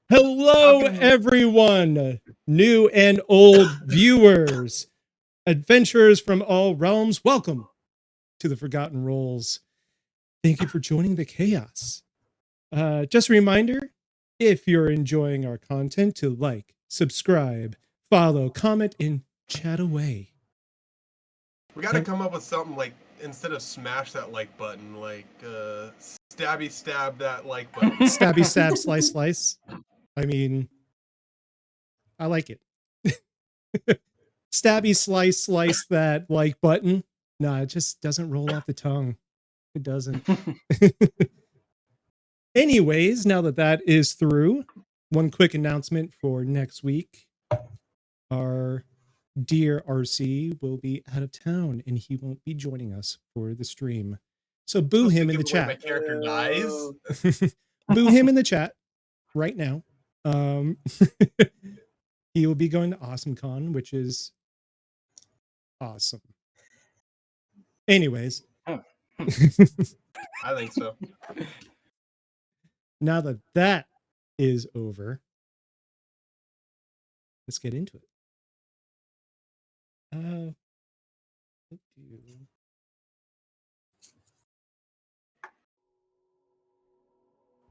Hello, everyone, new and old viewers, adventurers from all realms. Welcome to the Forgotten Rolls. Thank you for joining the chaos. Just a reminder, if you're enjoying our content, to like, subscribe, follow, comment, and chat away. We got to come up with something like, instead of smash that like button, like stabby stab that like button. Stabby stab, slice, slice. I mean, I like it. Stabby slice, slice that like button. No, it just doesn't roll off the tongue. It doesn't. Anyways, now that that is through, one quick announcement for next week. Our dear RC will be out of town and he won't be joining us for the stream. So boo him in the chat. My character dies. Boo him in the chat right now. He will be going to AwesomeCon, which is awesome. Anyways. I think so. Now that that is over, let's get into it.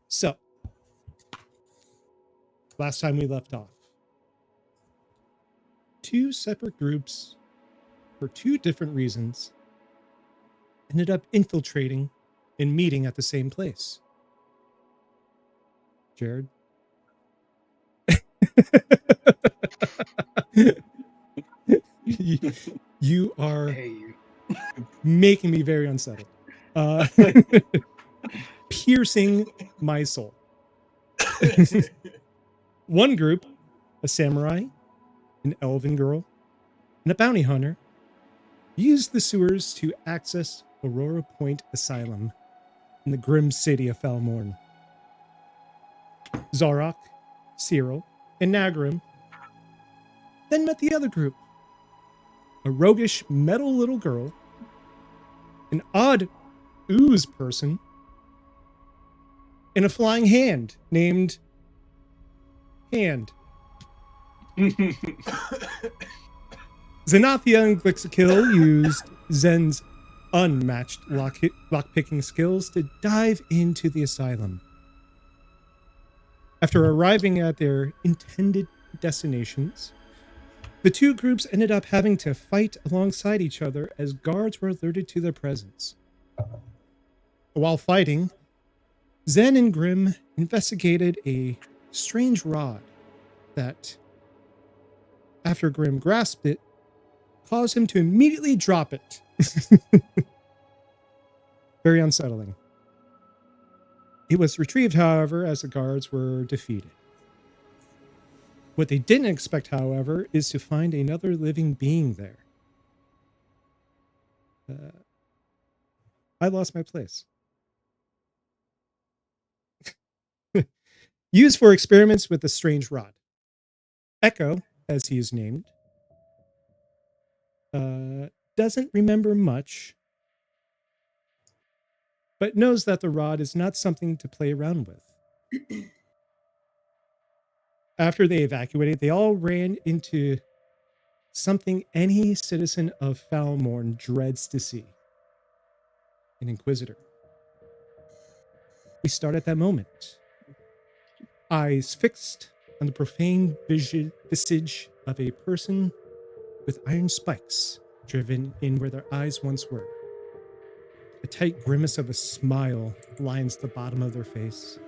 So, last time we left off, two separate groups, for two different reasons, ended up infiltrating and meeting at the same place. Jared? you are making me very unsettled. Piercing my soul. One group, a samurai, an elven girl, and a bounty hunter, used the sewers to access Aurora Point Asylum in the grim city of Falmorn. Zarok, Cyril, and Nagrim then met the other group, a roguish metal little girl, an odd ooze person, and a flying hand named Hand. Xanathia and Glixakil used Zen's unmatched lockpicking skills to dive into the asylum. After arriving at their intended destinations, the two groups ended up having to fight alongside each other as guards were alerted to their presence. While fighting, Zen and Grim investigated a strange rod that, after Grim grasped it, caused him to immediately drop it. Very unsettling. It was retrieved, however, as the guards were defeated. What they didn't expect, however, is to find another living being there. I lost my place. Used for experiments with the strange rod. Echo, as he is named, doesn't remember much, but knows that the rod is not something to play around with. After they evacuated, they all ran into something any citizen of Falmorn dreads to see. An Inquisitor. We start at that moment. Eyes fixed on the profane visage of a person with iron spikes driven in where their eyes once were. A tight grimace of a smile lines the bottom of their face.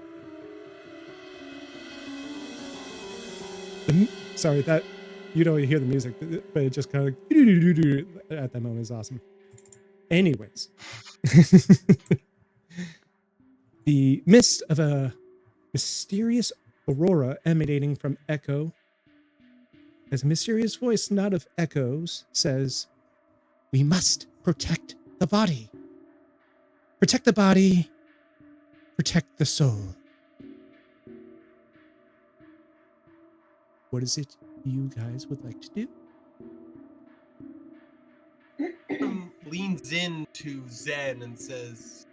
Sorry, that you don't hear the music, but it just kind of at that moment is awesome. Anyways, the mist of a mysterious aurora emanating from Echo, as a mysterious voice, not of Echo's, says, "We must protect the body. Protect the body. Protect the soul." What is it you guys would like to do? Leans in to Zen and says,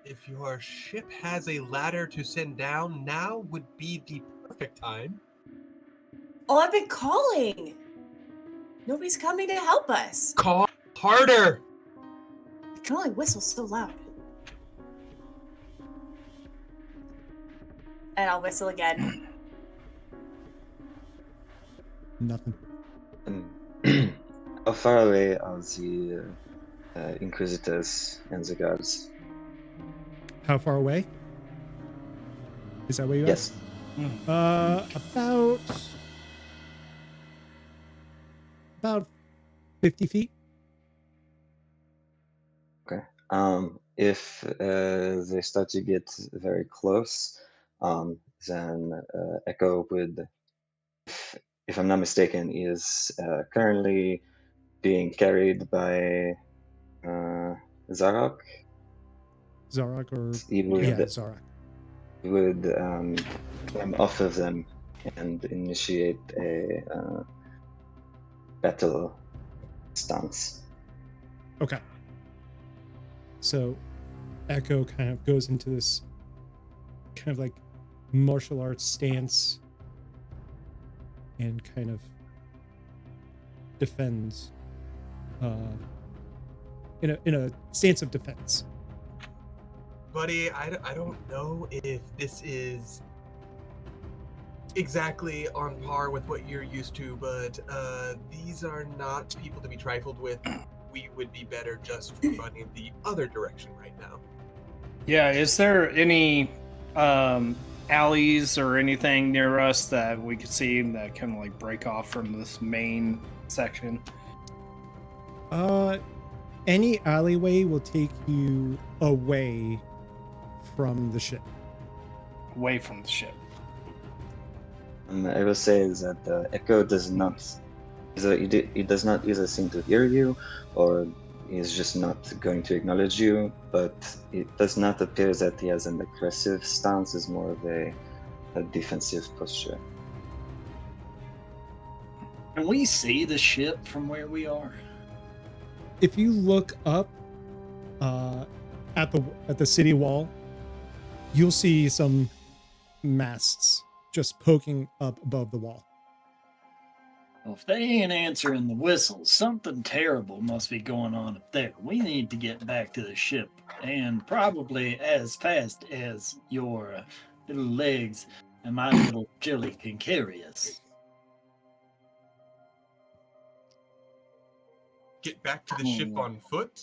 If your ship has a ladder to send down, now would be the perfect time. Oh, I've been calling. Nobody's coming to help us. Call harder! I can only whistle so loud. And I'll whistle again. Nothing. How far away are the Inquisitors and the guards? How far away? Is that what you Yes. asked? About 50 feet. Okay. If they start to get very close, then Echo would, if I'm not mistaken, is currently being carried by Zarok. Zarok or He would, yeah, Zarok. climb off of them and initiate a battle stance. Okay. So Echo kind of goes into this kind of like martial arts stance and kind of defends in a stance of defense. Buddy, I don't know if this is exactly on par with what you're used to, but these are not people to be trifled with. We would be better just running the other direction right now. Yeah, is there any alleys or anything near us that we could see that kind of like break off from this main section? Any alleyway will take you away from the ship. Away from the ship. I will say that Echo does not, he does not either seem to hear you, or he's just not going to acknowledge you. But it does not appear that he has an aggressive stance; it's more of a defensive posture. Can we see the ship from where we are? If you look up at the city wall, you'll see some masts just poking up above the wall. Well, if they ain't answering the whistles, something terrible must be going on up there. We need to get back to the ship, and probably as fast as your little legs and my little Jilly can carry us. Get back to the ship on foot?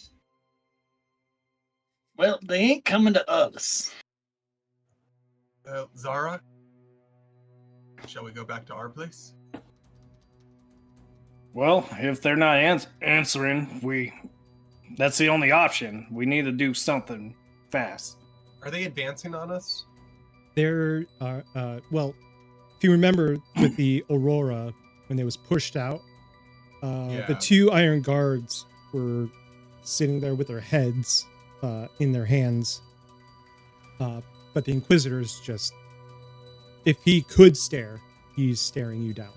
Well, they ain't coming to us. Zara, shall we go back to our place? Well, if they're not answering, that's the only option. We need to do something fast. Are they advancing on us? There are, well, if you remember with the Aurora, when they was pushed out, the two iron guards were sitting there with their heads in their hands. But the Inquisitor's just, if he could stare, he's staring you down.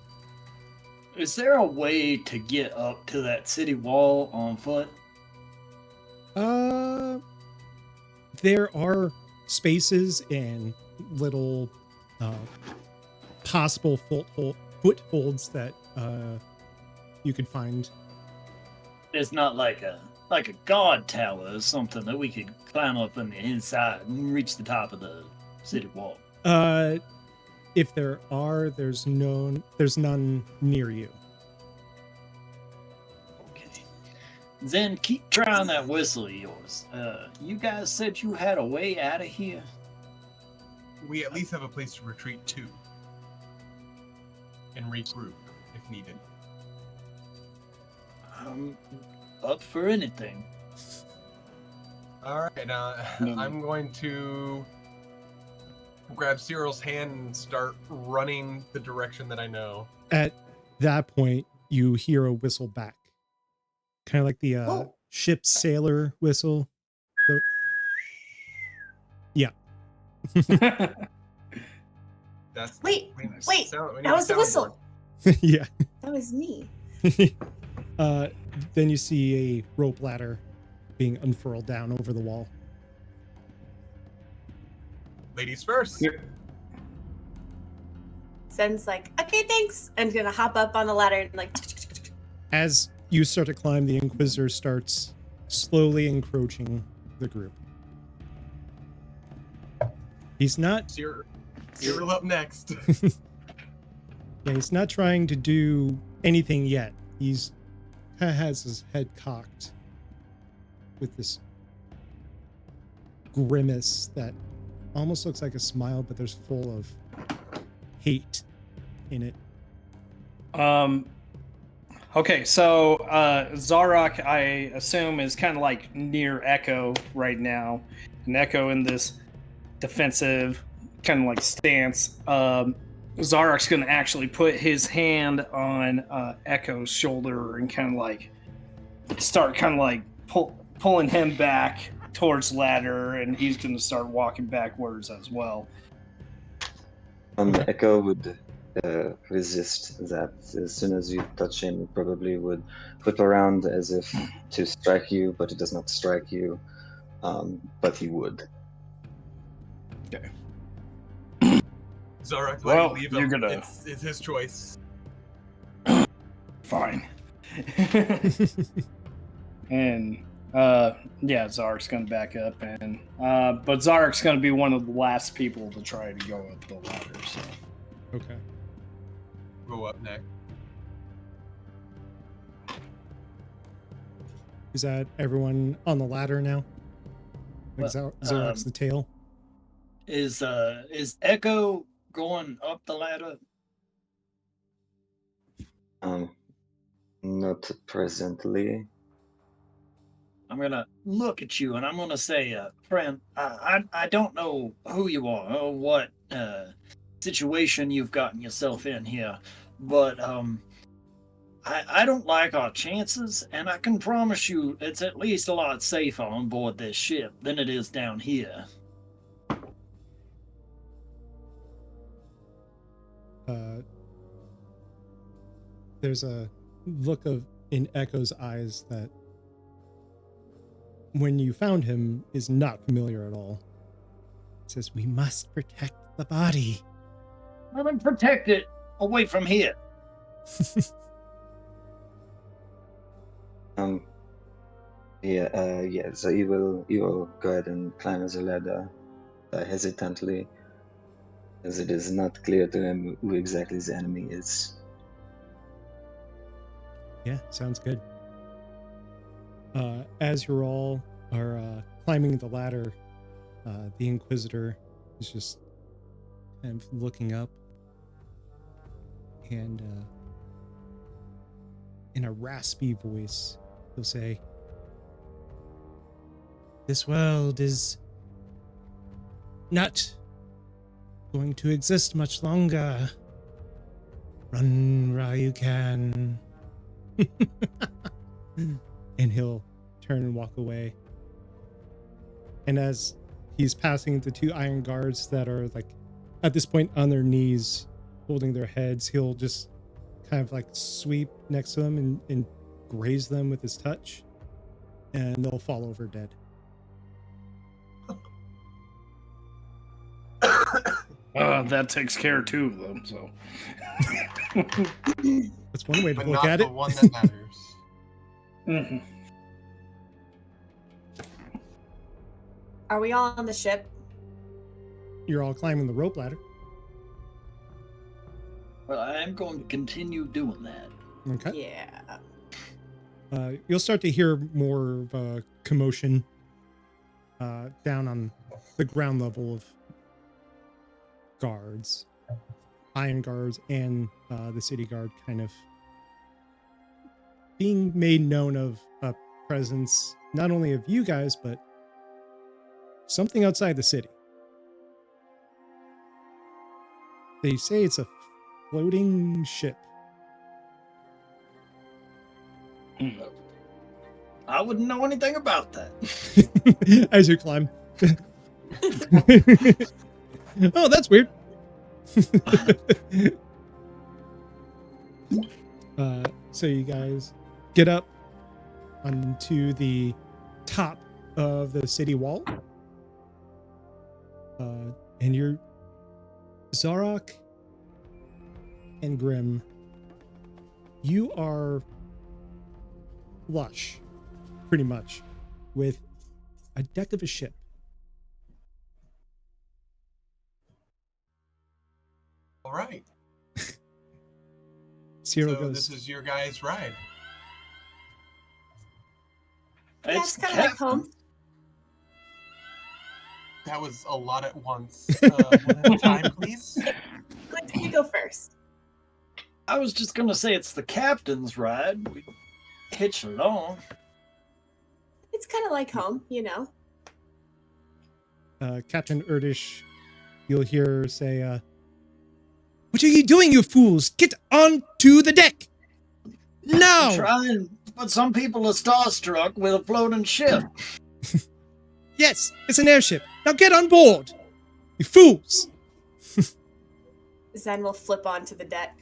Is there a way to get up to that city wall on foot? There are spaces and little possible footholds that you could find. It's not like a guard tower or something that we could climb up on the inside and reach the top of the city wall. If there are, there's none near you. Okay. Then keep trying that whistle of yours. You guys said you had a way out of here? We at least have a place to retreat to. And regroup if needed. I'm up for anything. Alright, I'm going to grab Cyril's hand and start running the direction that I know. At that point, you hear a whistle back. Kind of like the ship's sailor whistle. Yeah. That's Wait, we need wait, sound- we need that was the soundboard. whistle. Yeah. That was me. Then you see a rope ladder being unfurled down over the wall. Ladies first. Sen's like, okay, thanks. And gonna hop up on the ladder and like. As you start to climb, the Inquisitor starts slowly encroaching the group. He's not. Cyril up next. Yeah, he's not trying to do anything yet. He's kind of has his head cocked with this grimace that almost looks like a smile, but there's full of hate in it. Okay, so Zarok, I assume, is kind of like near Echo right now. And Echo in this defensive kind of like stance. Zarok's going to actually put his hand on Echo's shoulder and kind of like start kind of like pulling him back towards ladder, and he's going to start walking backwards as well. Echo would resist that. As soon as you touch him, he probably would whip around as if to strike you, but it does not strike you. But he would. Okay. Zarok, Well, leave you're him. gonna- It's his choice. Fine. And yeah, Zark's gonna back up, and but Zark's gonna be one of the last people to try to go up the ladder. So Okay. Go up next. Is that everyone on the ladder now? Like Zorok's the tail? Is Echo going up the ladder? Not presently. I'm gonna look at you and I'm gonna say, friend, I don't know who you are or what situation you've gotten yourself in here, but I don't like our chances, and I can promise you it's at least a lot safer on board this ship than it is down here. There's a look in Echo's eyes that when you found him is not familiar at all. It says, we must protect the body. Well, then protect it away from here. Yeah, so you will go ahead and climb as a ladder hesitantly, as it is not clear to him who exactly the enemy is. Yeah, sounds good. As you're all are climbing the ladder, the Inquisitor is just kind of looking up, and in a raspy voice, he'll say, this world is not going to exist much longer. Run while you can. And he'll turn and walk away. And as he's passing the two iron guards that are like at this point on their knees holding their heads, he'll just kind of like sweep next to them and graze them with his touch, and they'll fall over dead. that takes care of two of them. So That's one way to But look not at the it. one that matters. Mhm. Are we all on the ship? You're all climbing the rope ladder. Well, I am going to continue doing that. Okay. Yeah. You'll start to hear more of a commotion down on the ground level of guards, iron guards, and the city guard kind of being made known of a presence not only of you guys, but something outside the city. They say it's a floating ship. I wouldn't know anything about that. As you climb. Oh, that's weird. So you guys get up onto the top of the city wall. And you're Zarok and Grim. You are flush, pretty much, with a deck of a ship. All right. Cyril So goes, this is your guys' ride. Yeah, it's kind of like home. That was a lot at once. One at a time, please. Like, you go first. I was just gonna say it's the captain's ride. We hitch along. It's kind of like home, you know. Captain Erdish, you'll hear her say, "What are you doing, you fools? Get onto the deck! Now!" Trying, but some people are starstruck with a floating ship. Yes, it's an airship. Now get on board, you fools! Zen will flip onto the deck.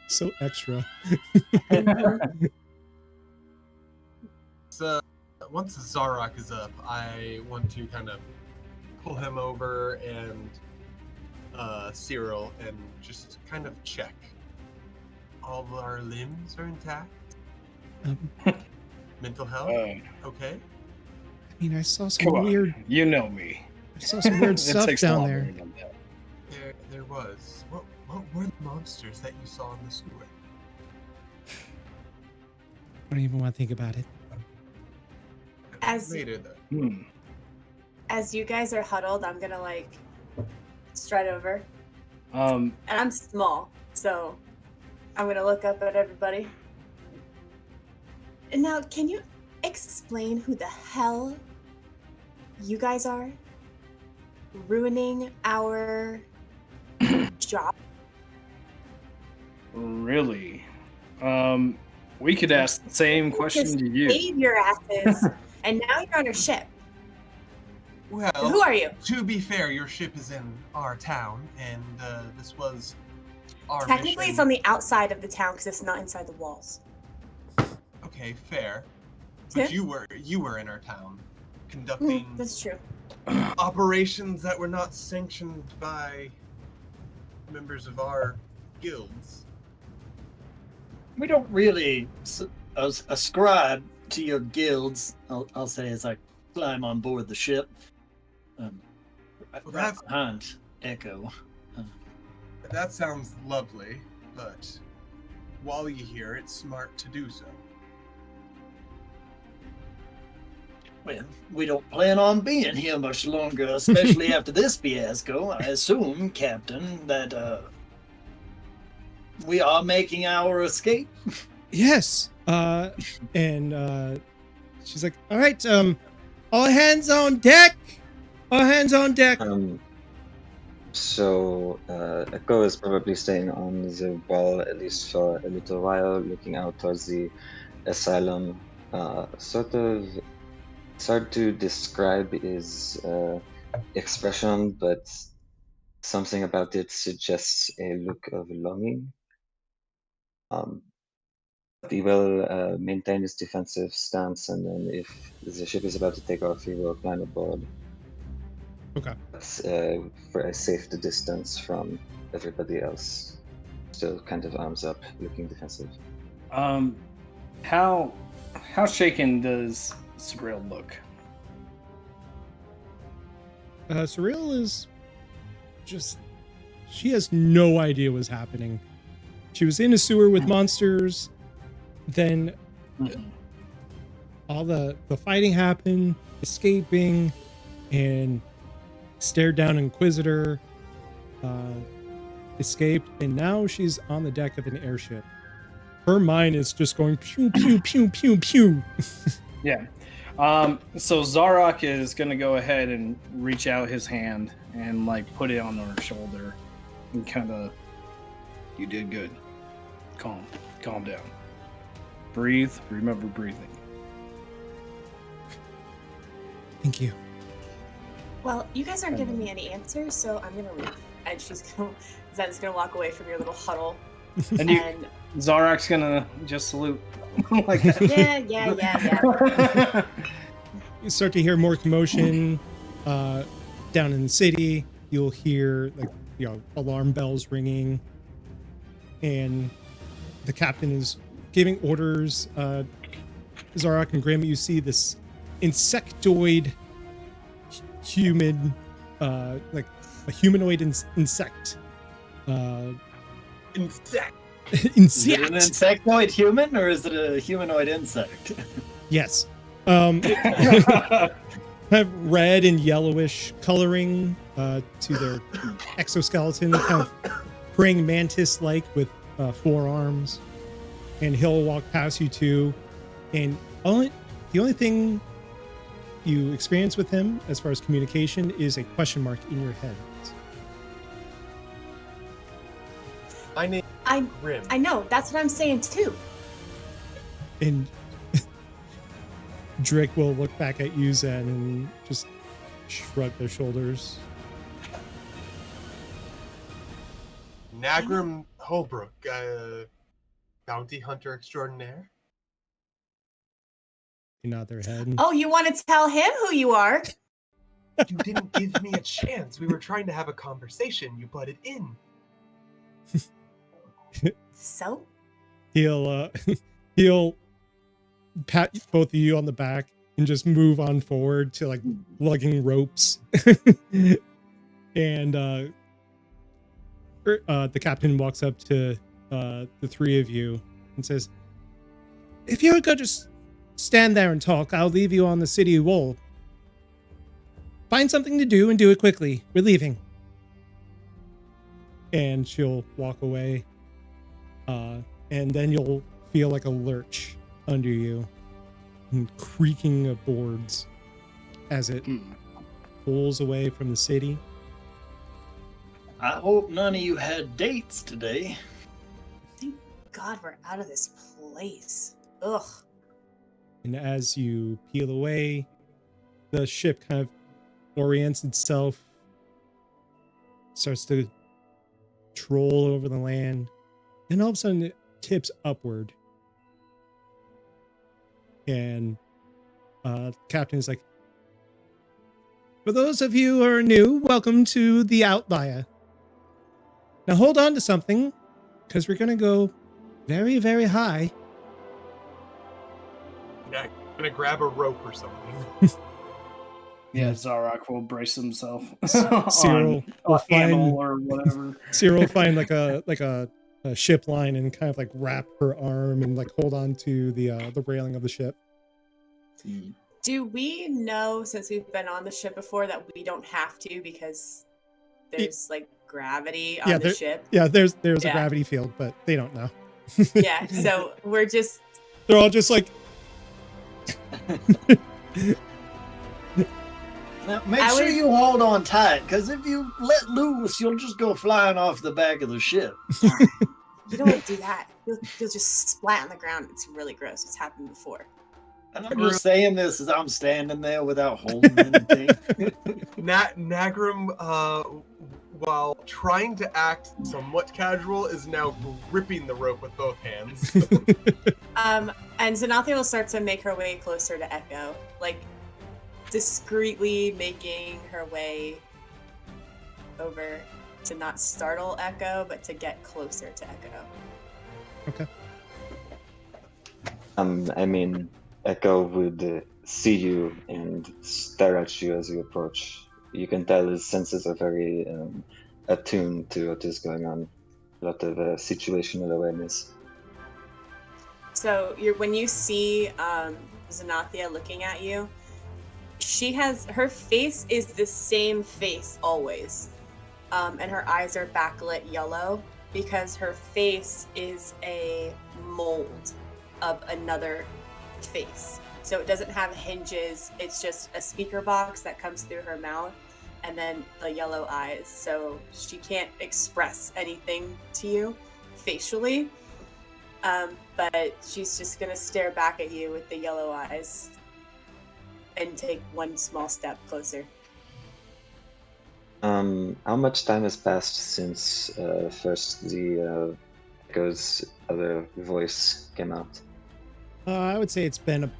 So extra. So once Zarok is up, I want to kind of pull him over and Cyril and just kind of check. All of our limbs are intact. Mental health, okay. I mean, I saw some Come on, weird. you know me. I saw some weird It stuff takes down longer there. than that. There was. What were the monsters that you saw in the sewer? I don't even want to think about it. As Later, though. as you guys are huddled, I'm gonna like stride over, Um, and I'm small, so I'm gonna look up at everybody. And now, can you explain who the hell you guys are? Ruining our job? really? We could ask the same question Just to you. save your asses, and now you're on your ship. Well, Who are you? to be fair, your ship is in our town, and this was our Technically, mission. it's on the outside of the town because it's not inside the walls. Okay, fair. But you were in our town, conducting That's true. operations that were not sanctioned by members of our guilds. We don't really ascribe to your guilds. I'll say as I climb on board the ship. Right that's- behind Echo. That sounds lovely, but while you're here, it's smart to do so. Well, we don't plan on being here much longer, especially after this fiasco. I assume, Captain, that we are making our escape. Yes. And she's like, "All right, all hands on deck. All hands on deck." So Echo is probably staying on the wall at least for a little while, looking out towards the asylum. It's hard to describe his expression, but something about it suggests a look of longing. He will maintain his defensive stance, and then if the ship is about to take off, he will climb aboard. Okay. That's for a safe distance from everybody else. Still kind of arms up, looking defensive. How shaken does Cyril look? Cyril is just. She has no idea what's happening. She was in a sewer with monsters. Then all the fighting happened, escaping, and stared down Inquisitor, escaped, and now she's on the deck of an airship. Her mind is just going pew pew pew pew pew. Yeah. So Zarok is gonna go ahead and reach out his hand and like put it on her shoulder and kind of, you did good. Calm down. Breathe. Remember breathing. Thank you. Well, you guys aren't giving me any answers, so I'm gonna leave. And Zen's gonna walk away from your little huddle. And Zarok's gonna just salute. Like that. Yeah. You start to hear more commotion. down in the city, you'll hear alarm bells ringing, and the captain is giving orders. Zarak and Grim, you see this insectoid human, like a humanoid insect. Insect. Is it an insectoid human or is it a humanoid insect? Yes. Have red and yellowish coloring to their exoskeleton, kind of praying mantis-like with 4 arms. And he'll walk past you too. And the only thing you experience with him as far as communication is a question mark in your head. My name I Grim. I know, that's what I'm saying too. And Drake will look back at you, Zen, and just shrug their shoulders. Nagrim Holbrook, bounty hunter extraordinaire. They nod their head. Oh, you want to tell him who you are? You didn't give me a chance. We were trying to have a conversation. You butted in. So? He'll pat both of you on the back and just move on forward to like lugging ropes. And the captain walks up to the 3 of you and says, "If you could just stand there and talk, I'll leave you on the city wall. Find something to do and do it quickly. We're leaving." And she'll walk away. And then you'll feel like a lurch under you and creaking of boards as it pulls away from the city. I hope none of you had dates today. Thank God we're out of this place. Ugh. And as you peel away, the ship kind of orients itself, starts to troll over the land, and all of a sudden it tips upward. And captain is like, "For those of you who are new, welcome to the Outlier. Now hold on to something, because we're going to go very, very high." I'm gonna grab a rope or something. Yeah, Zarak will brace himself Cyril on will a camel find or whatever. Cyril will find like a ship line and kind of like wrap her arm and like hold on to the railing of the ship. Do we know, since we've been on the ship before, that we don't have to because there's like gravity on the ship? Yeah, there's a gravity field, but they don't know. Yeah, so they're all just like, Now, make sure you hold on tight, because if you let loose, you'll just go flying off the back of the ship. You don't want to do that. You'll just splat on the ground. It's really gross. It's happened before. And I'm just saying this as I'm standing there without holding anything. Nagrim, while trying to act somewhat casual, is now gripping the rope with both hands. And Xanathia will start to make her way closer to Echo, like discreetly making her way over to not startle Echo, but to get closer to Echo. okay. I mean, Echo would see you and stare at you as you approach. You can tell his senses are very attuned to what is going on. A lot of situational awareness. So when you see Xanathia looking at you, her face is the same face always. And her eyes are backlit yellow because her face is a mold of another face. So it doesn't have hinges. It's just a speaker box that comes through her mouth and then the yellow eyes. So she can't express anything to you facially. But she's just going to stare back at you with the yellow eyes and take one small step closer. How much time has passed since first the Echo's other voice came out? I would say it's been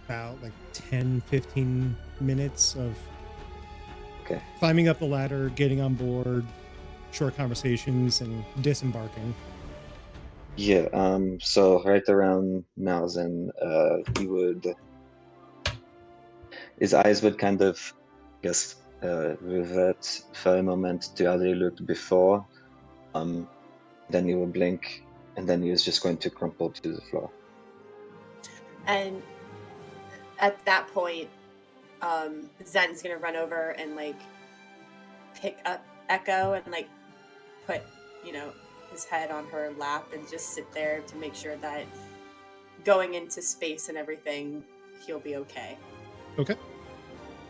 about like 10-15 minutes of Okay. Climbing up the ladder, getting on board, short conversations, and disembarking. Yeah, so right around now then, he would, his eyes would kind of, I guess, revert for a moment to how they looked before. Then he would blink, and then he was just going to crumple to the floor. And at that point, Zen's gonna run over and like pick up Echo and like put, his head on her lap and just sit there to make sure that going into space and everything, he'll be okay. Okay.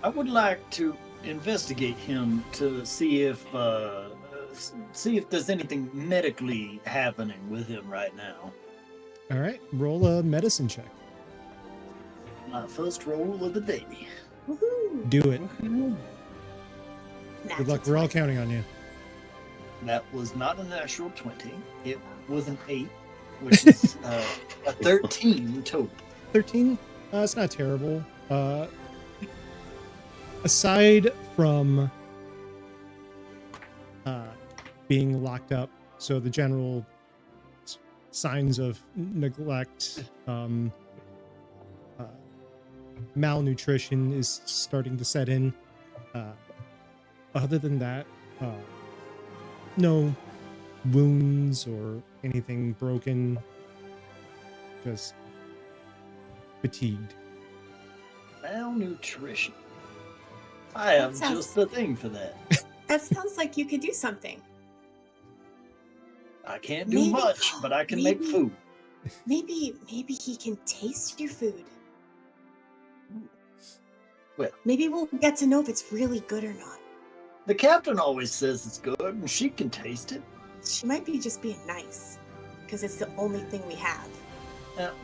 I would like to investigate him to see if there's anything medically happening with him right now. All right. Roll a medicine check. My first roll of the day. Woohoo! Do it. Natural Good luck. We're all 20. counting on you. That was not a natural 20. It was an 8, which is a 13 total. 13? It's not terrible. Aside from being locked up, so the general signs of neglect, malnutrition is starting to set in. Other than that, no wounds or anything broken, just fatigued. Malnutrition. I have sounds- just the thing for that. That sounds like you could do something. I can't do Maybe- much, but I can make maybe- food. Maybe he can taste your food. Well- maybe we'll get to know if it's really good or not. The captain always says it's good, and she can taste it. She might be just being nice, because it's the only thing we have.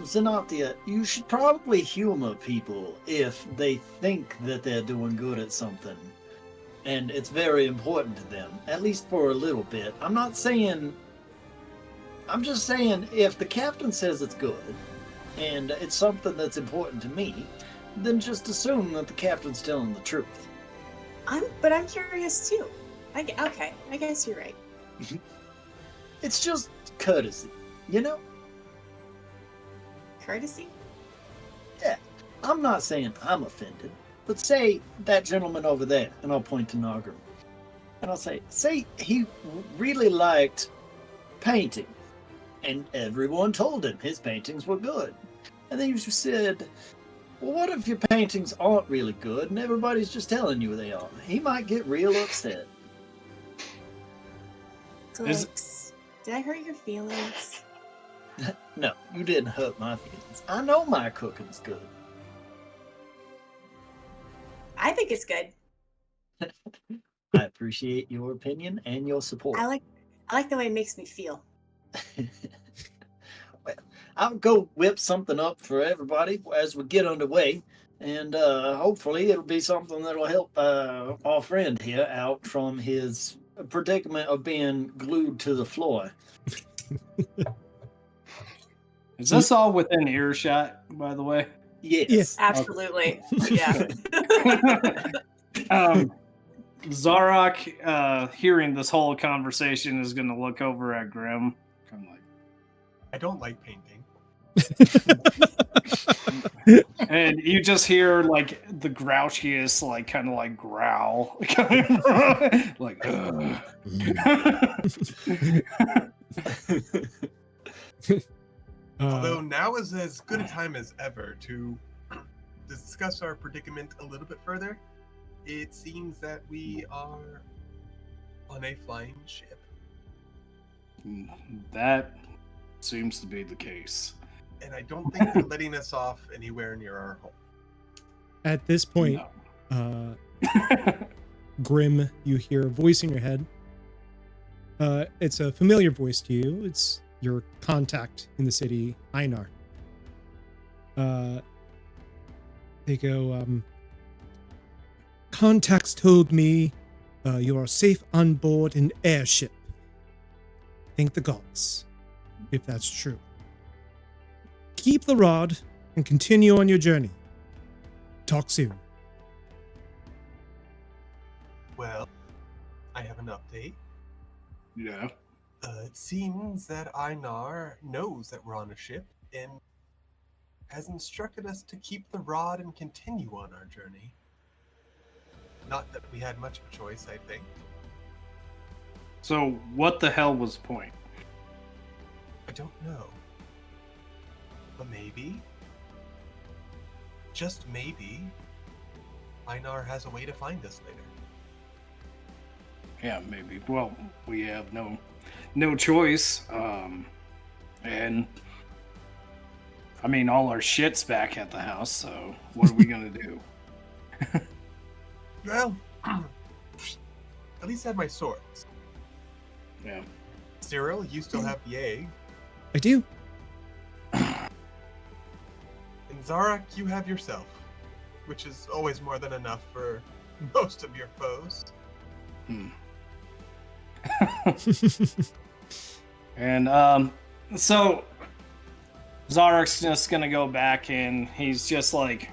Xanathia, you should probably humor people if they think that they're doing good at something. And it's very important to them, at least for a little bit. I'm just saying if the captain says it's good, and it's something that's important to me, then just assume that the captain's telling the truth. But I'm curious too. Okay, I guess you're right. It's just courtesy, you know? Courtesy? I'm not saying I'm offended, but say that gentleman over there, and I'll point to Nagram, and I'll say he really liked painting, and everyone told him his paintings were good. And then you said, well, what if your paintings aren't really good and everybody's just telling you they are? He might get real upset. Glyx, did I hurt your feelings? No, you didn't hurt my feelings. I know my cooking's good. I think it's good. I appreciate your opinion and your support. I like the way it makes me feel. Well, I'll go whip something up for everybody as we get underway, and hopefully it'll be something that'll help our friend here out from his predicament of being glued to the floor. Is this all within earshot, by the way? Yes. Absolutely. Yeah. Zarok, hearing this whole conversation, is going to look over at Grim. I'm like, I don't like painting. and you just hear like the grouchiest, like kind of like growl coming from, like, Although now is as good a time as ever to discuss our predicament a little bit further. It seems that we are on a flying ship. that seems to be the case. And I don't think they're letting us off anywhere near our home. At this point, Grim, you hear a voice in your head. It's a familiar voice to you. It's your contact in the city, Einar. They go, contacts told me you are safe on board an airship. Thank the gods, if that's true. Keep the rod and continue on your journey. Talk soon. Well, I have an update. Yeah. It seems that Einar knows that we're on a ship and has instructed us to keep the rod and continue on our journey. Not that we had much of a choice, I think. So what the hell was the point? I don't know. But maybe, just maybe, Einar has a way to find us later. Yeah, maybe. Well, we have no choice. And I mean, all our shit's back at the house, so what are we gonna do? Well, at least I had my swords. Yeah. Cyril, you still have the egg. I do. And Zarak, you have yourself, which is always more than enough for most of your foes. And so Zarek's just gonna go back and he's just like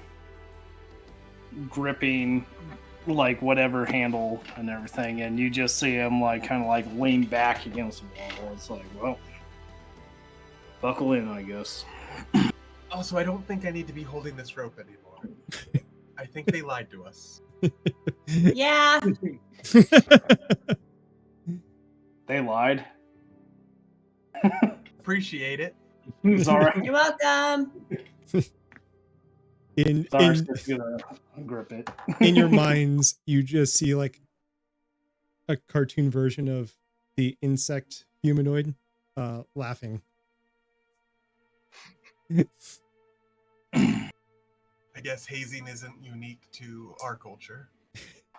gripping like whatever handle and everything, and you just see him like kind of like lean back against the wall. It's like, well, buckle in, I guess. Also, I don't think I need to be holding this rope anymore. I think they lied to us. Yeah. They lied. Appreciate it. Zarek, You're welcome. Zarek's just gonna grip it. In your minds, you just see like a cartoon version of the insect humanoid laughing. I guess hazing isn't unique to our culture.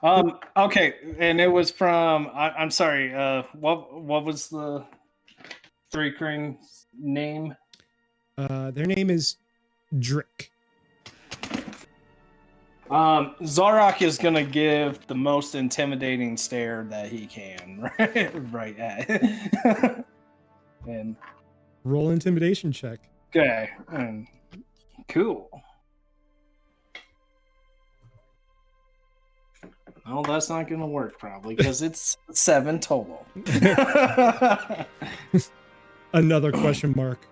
Okay, and it was from I'm sorry, what was the Three Kring's name? Their name is Drick. Zarak is gonna give the most intimidating stare that he can, right at. And Roll intimidation check. okay, cool. Well, that's not gonna work probably because it's 7 total. Another question mark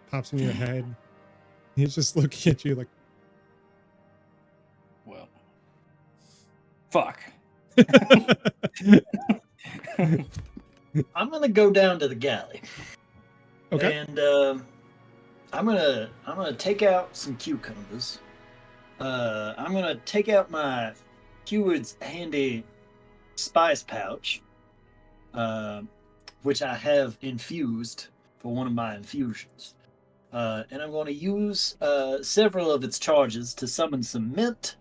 pops in your head. He's just looking at you like, Well, fuck. I'm gonna go down to the galley. okay. And I'm gonna take out some cucumbers. I'm gonna take out my Heward's handy spice pouch, which I have infused for one of my infusions. And I'm going to use several of its charges to summon some mint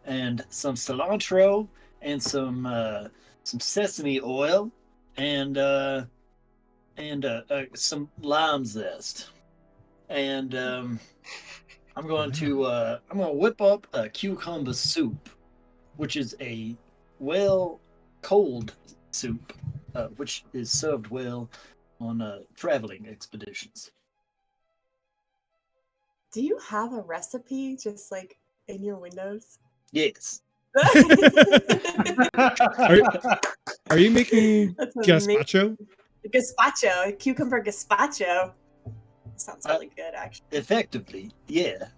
and some cilantro and some sesame oil and some lime zest. And I'm going to whip up a cucumber soup, which is a cold soup, which is served well on traveling expeditions. Do you have a recipe just like in your windows? Yes. Are you making That's amazing. gazpacho? Gazpacho, a cucumber gazpacho. Sounds really good, actually. Effectively, yeah.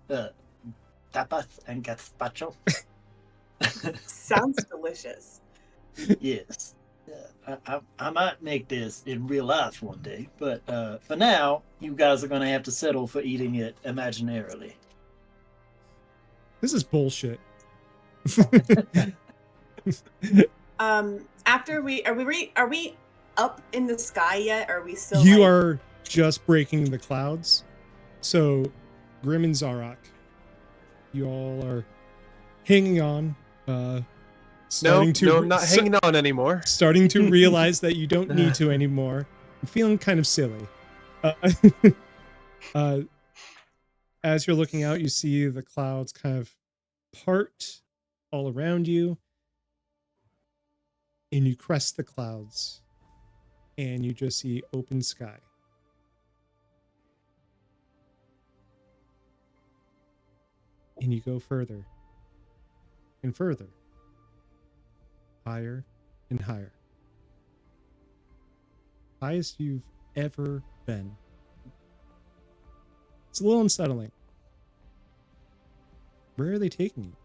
Tapas and gazpacho. Sounds delicious. Yes. I might make this in real life one day, but for now, you guys are going to have to settle for eating it imaginarily. This is bullshit. After are we up in the sky yet? Or are we still? You are just breaking the clouds. So, Grim and Zarak, you all are hanging on. I'm not hanging on anymore. Starting to realize that you don't need to anymore. I'm feeling kind of silly. As you're looking out, you see the clouds kind of part all around you. And you crest the clouds. And you just see open sky. And you go further and further. higher and higher. Highest you've ever been. It's a little unsettling. Where are they taking you?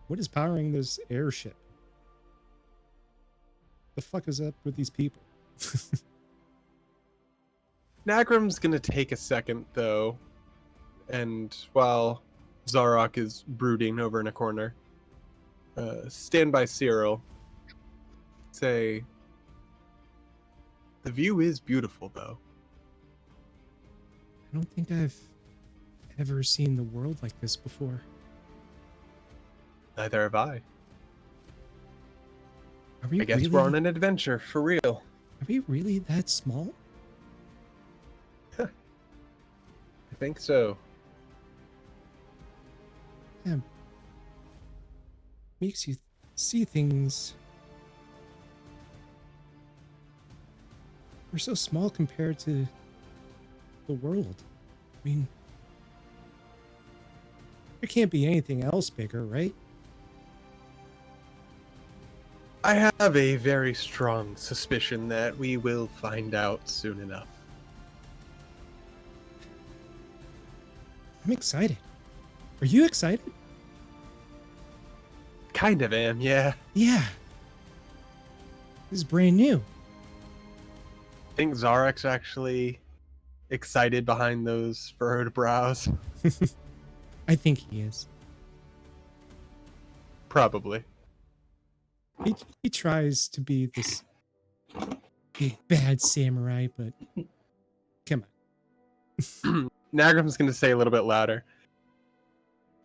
What is powering this airship? The fuck is up with these people? Nagram's gonna take a second though, and while Zarok is brooding over in a corner, stand by Cyril. Say, the view is beautiful though. I don't think I've ever seen the world like this before. Neither have I. Are we I guess really, we're on an adventure for real. Are we really that small? I think so. Yeah. Makes you see things. We're so small compared to the world. I mean, there can't be anything else bigger, right? I have a very strong suspicion that we will find out soon enough. I'm excited. Are you excited? Kind of am, yeah. Yeah. This is brand new. I think Zarek's actually excited behind those furrowed brows. I think he is. Probably. He tries to be this big bad samurai, but come on. Nagram's gonna say a little bit louder.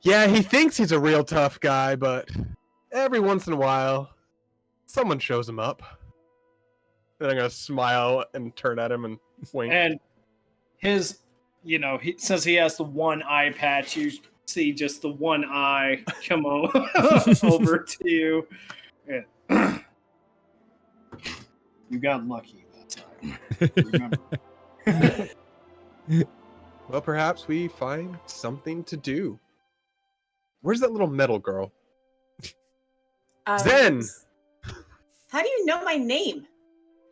Yeah, he thinks he's a real tough guy, but every once in a while, someone shows him up. Then I'm gonna smile and turn at him and wink. And his, since he has the one eye patch, you see just the one eye come over to you. Yeah. You got lucky that time. Remember. Well, perhaps we find something to do. Where's that little metal girl? Zen! How do you know my name?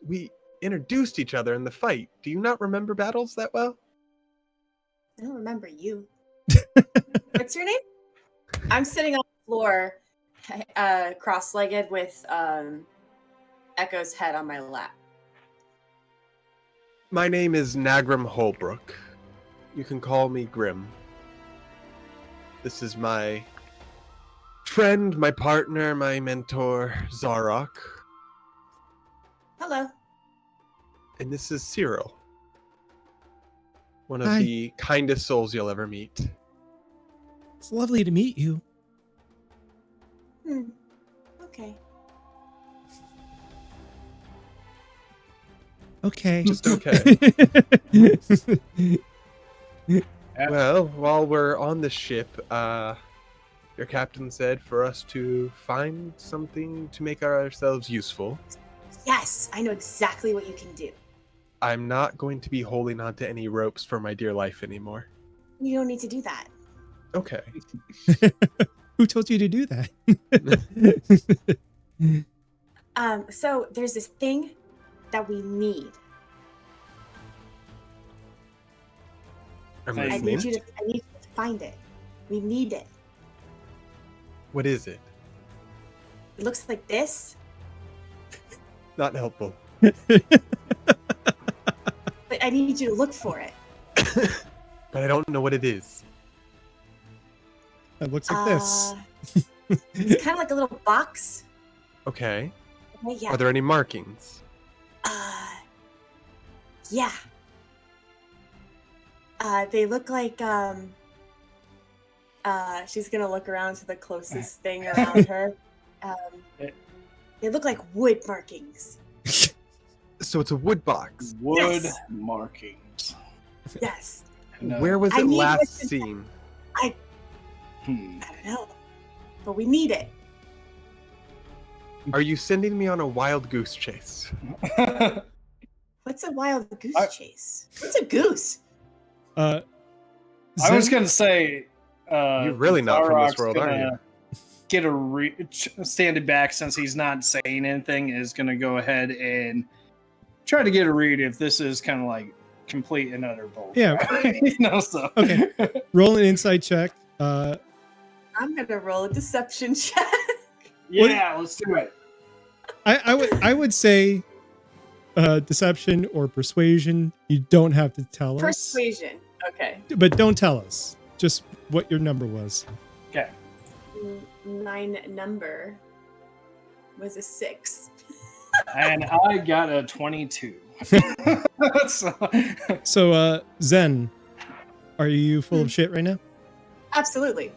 We introduced each other in the fight. Do you not remember battles that well? I don't remember you. What's your name? I'm sitting on the floor, cross-legged with Echo's head on my lap. My name is Nagram Holbrook. You can call me Grim. This is my friend, my partner, my mentor, Zarok. Hello. And this is Cyril. One of Hi. the kindest souls you'll ever meet. It's lovely to meet you. Okay. Okay. Just okay. Well, while we're on the ship, your captain said for us to find something to make ourselves useful. Yes, I know exactly what you can do. I'm not going to be holding on to any ropes for my dear life anymore. You don't need to do that. Okay. Who told you to do that? So there's this thing that we need. I'm I I listening. need you to find it. We need it. What is it? It looks like this, Not helpful. but I need you to look for it. But I don't know what it is. It looks like this. It's kind of like a little box. Okay. Okay, yeah. Are there any markings? Yeah. They look like she's gonna look around to the closest thing around her. They look like wood markings. So it's a wood box. Wood Yes. markings. Yes. No. Where was I it need last what's in- seen? I don't know. But we need it. Are you sending me on a wild goose chase? What's a wild goose I- chase? What's a goose? I was gonna say, You're really not from this Zarok's world, are you? get a standing back since he's not saying anything, is going to go ahead and try to get a read if this is kind of like complete and utter bull. Yeah. So. Okay. Roll an insight check. I'm gonna roll a deception check. Yeah, let's do it. I would say deception or persuasion. You don't have to tell us. Persuasion. Okay. But don't tell us. Just what your number was. Okay. My number was a 6. And I got a 22. So, Zen, are you full of shit right now? Absolutely.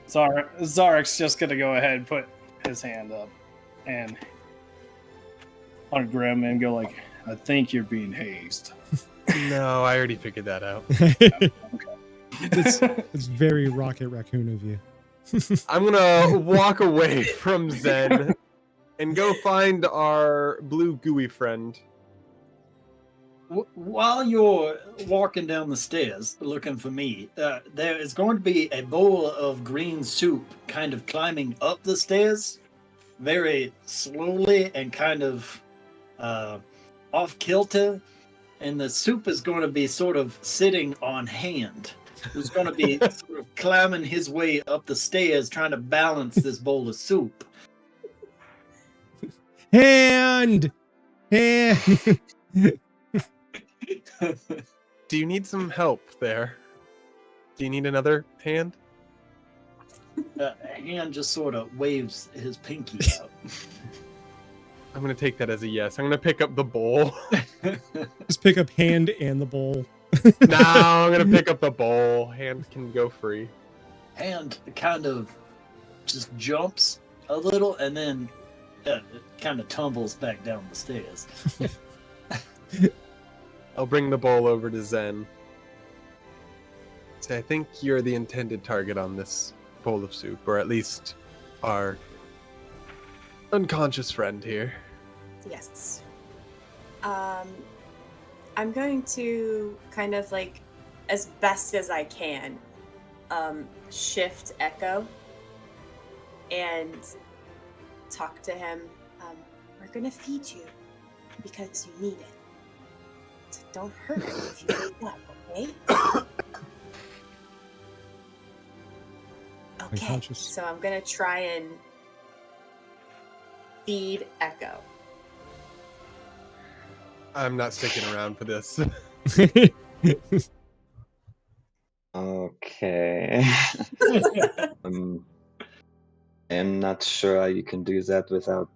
Zarek's just gonna go ahead and put his hand up and on Grim and go like, I think you're being hazed. No, I already figured that out. It's very Rocket Raccoon of you. I'm gonna walk away from Zen and go find our blue gooey friend. While you're walking down the stairs looking for me, there is going to be a bowl of green soup kind of climbing up the stairs very slowly and kind of off kilter. And the soup is going to be sort of sitting on Hand, who's going to be sort of climbing his way up the stairs trying to balance this bowl of soup. Hand! Do you need some help there? Do you need another hand? Hand just sort of waves his pinky out. I'm gonna take that as a yes. I'm gonna pick up the bowl. Just pick up Hand and the bowl. No, I'm gonna pick up the bowl. Hand can go free. Hand kind of just jumps a little and then kind of tumbles back down the stairs. I'll bring the bowl over to Zen. Say, I think you're the intended target on this bowl of soup, or at least our unconscious friend here. Yes. I'm going to kind of like, as best as I can, shift Echo and talk to him. We're gonna feed you because you need it. So don't hurt me if you wake up, okay? Okay. Unconscious. So I'm gonna try and feed Echo. I'm not sticking around for this. Okay. I'm not sure how you can do that without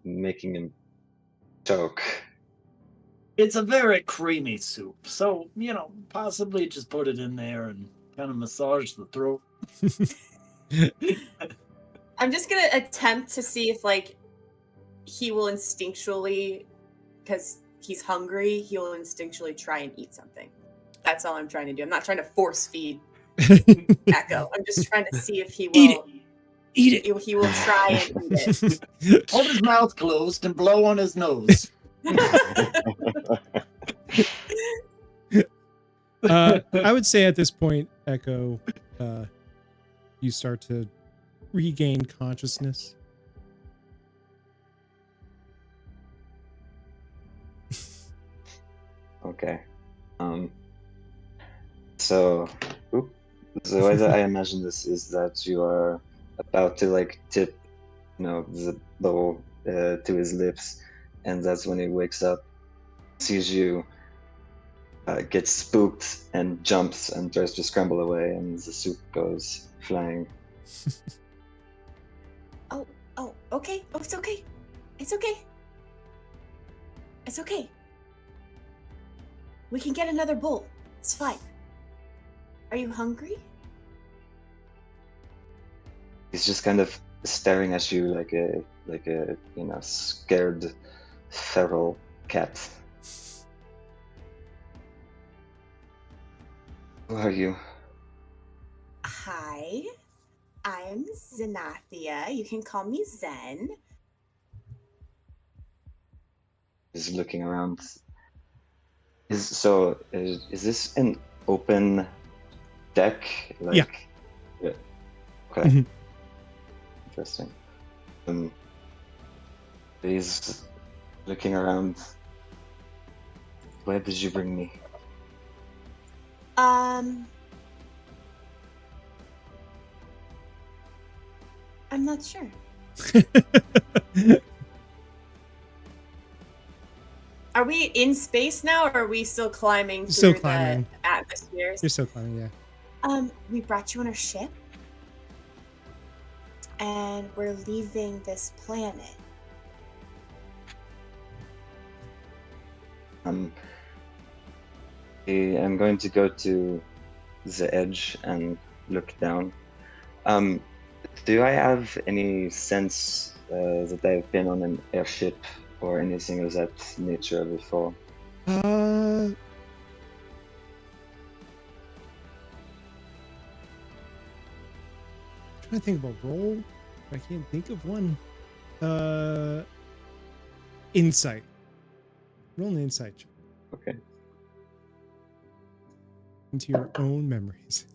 making him choke. It's a very creamy soup, so, possibly just put it in there and kind of massage the throat. I'm just gonna attempt to see if, like, he will instinctually, because he's hungry, he will instinctually try and eat something. That's all I'm trying to do. I'm not trying to force feed Echo. I'm just trying to see if he will Eat it. He will try and eat it. Hold his mouth closed and blow on his nose. I would say at this point, Echo, you start to regain consciousness. Okay. So the way that I imagine this is that you are about to tip, the bowl to his lips, and that's when he wakes up, sees you, gets spooked, and jumps and tries to scramble away, and the soup goes flying. Oh, okay. Oh, it's okay. It's okay. It's okay. We can get another bowl. It's fine. Are you hungry? He's just kind of staring at you like a scared feral cat. Who are you? Hi, I'm Zenathia. You can call me Zen. He's looking around. Is this an open deck? Like, Yeah. Yeah. Okay. Mhm. Interesting. He's looking around. Where did you bring me? I'm not sure. Are we in space now, or are we still climbing through Still climbing. the atmospheres? You're still climbing, yeah. We brought you on our ship, and we're leaving this planet. I'm going to go to the edge and look down. Do I have any sense that I've been on an airship or anything of that nature before? Trying to think about roll. I can't think of one. Insight. Roll an insight check Okay. into your own memories.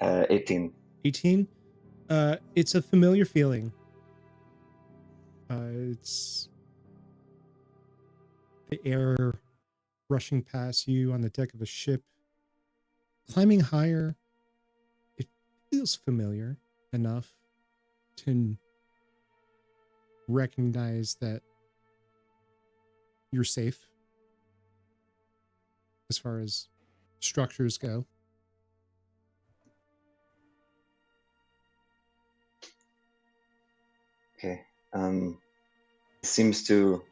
18. 18. It's a familiar feeling. It's the air rushing past you on the deck of a ship. Climbing higher, it feels familiar enough to recognize that you're safe as far as structures go. Okay. He seems to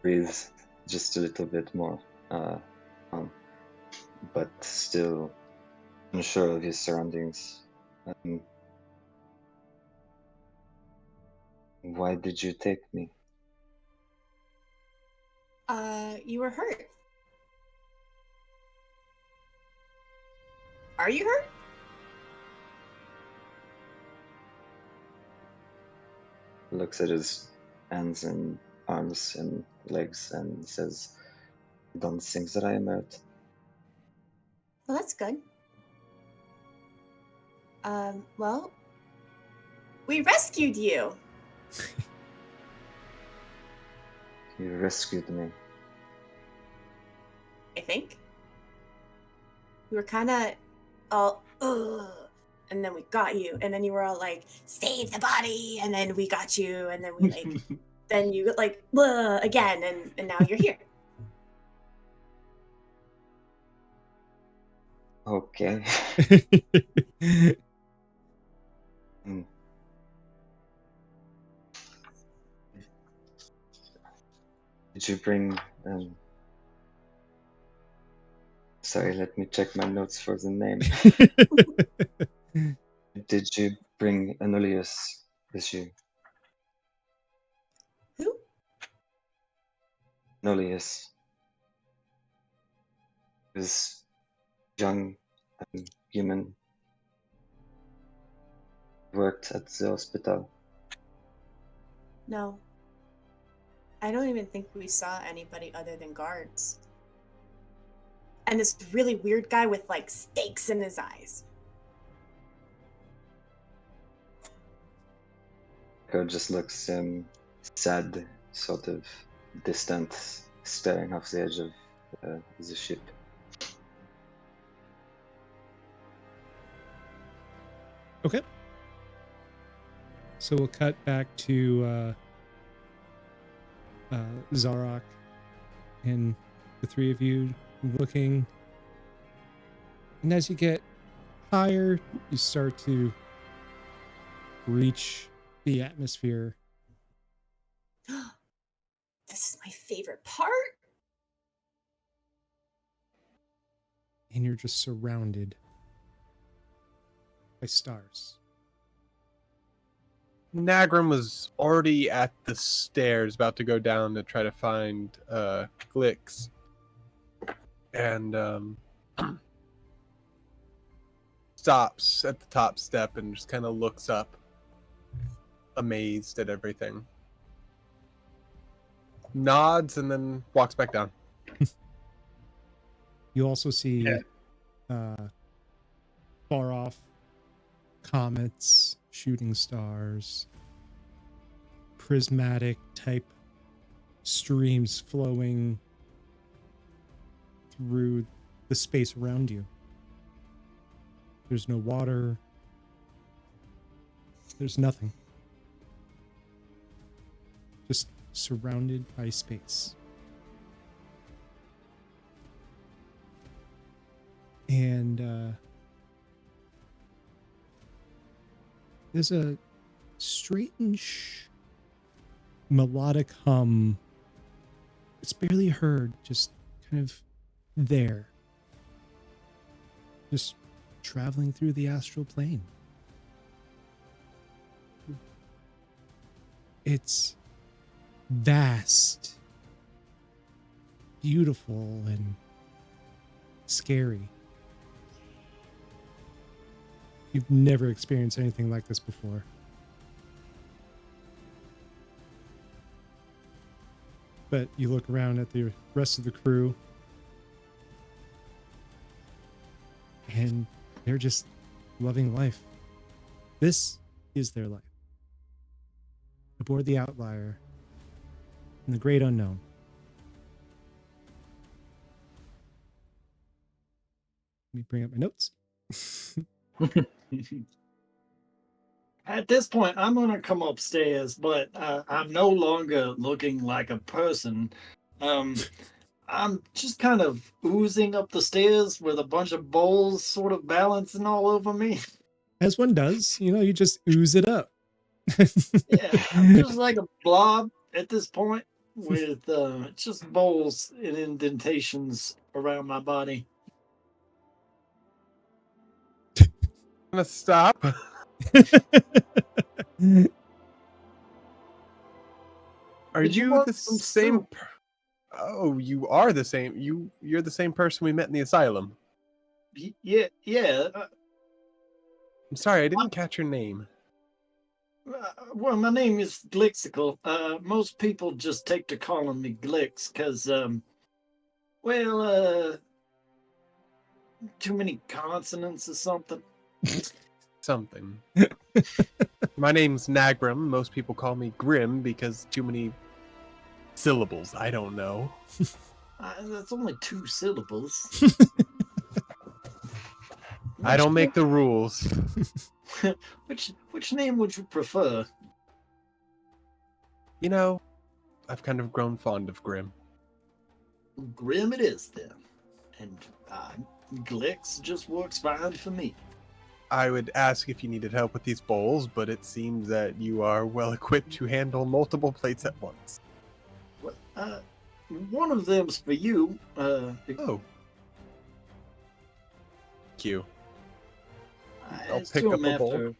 breathe just a little bit more, but still unsure of his surroundings. Why did you take me? You were hurt. Are you hurt? Looks at his hands and arms and legs and says, "I don't think that I am hurt." Well, that's good. Well, we rescued you. You rescued me. I think. We were kind of all, ugh, and then we got you, and then you were all like, save the body, and then we got you, and then we like, then you like, blah, again, and now you're here. Okay. Hmm. Did you bring? Sorry, let me check my notes for the name. Did you bring Anulius with you? Who? Anulius. He was young and human. Worked at the hospital. No. I don't even think we saw anybody other than guards. And this really weird guy with like stakes in his eyes. Echo just looks sad, sort of distant, staring off the edge of the ship. Okay. So we'll cut back to Zarok and the three of you looking. And as you get higher, you start to reach the atmosphere. This is my favorite part. And you're just surrounded by stars. Nagram was already at the stairs, about to go down to try to find Glix. And stops at the top step and just kind of looks up, amazed at everything. Nods and then walks back down. You also see far off comets, shooting stars, prismatic type streams flowing through the space around you. There's no water. There's nothing. Just surrounded by space. And there's a strange melodic hum. It's barely heard, just kind of there. Just traveling through the astral plane. It's vast, beautiful, and scary. You've never experienced anything like this before. But you look around at the rest of the crew, and they're just loving life. This is their life. Aboard the Outlier in the great unknown. Let me bring up my notes. At this point, I'm going to come upstairs, but I'm no longer looking like a person. I'm just kind of oozing up the stairs with a bunch of bowls sort of balancing all over me. As one does, you just ooze it up. Yeah, I'm just like a blob at this point with just bowls and indentations around my body. I'm gonna stop. Are Did you you want the some same? soup? Oh, you are the same. You're the same person we met in the asylum. Yeah. I'm sorry, I didn't catch your name. Well, my name is Glixical. Most people just take to calling me Glix because, too many consonants or something. Something. My name's Nagram. Most people call me Grim because too many syllables. I don't know. That's only 2 syllables. I don't make the rules. Which name would you prefer? I've kind of grown fond of Grim. Grim it is then, and Glix just works fine for me. I would ask if you needed help with these bowls, but it seems that you are well equipped to handle multiple plates at once. Well, one of them's for you. Oh. Q. I I'll pick up assume a bowl.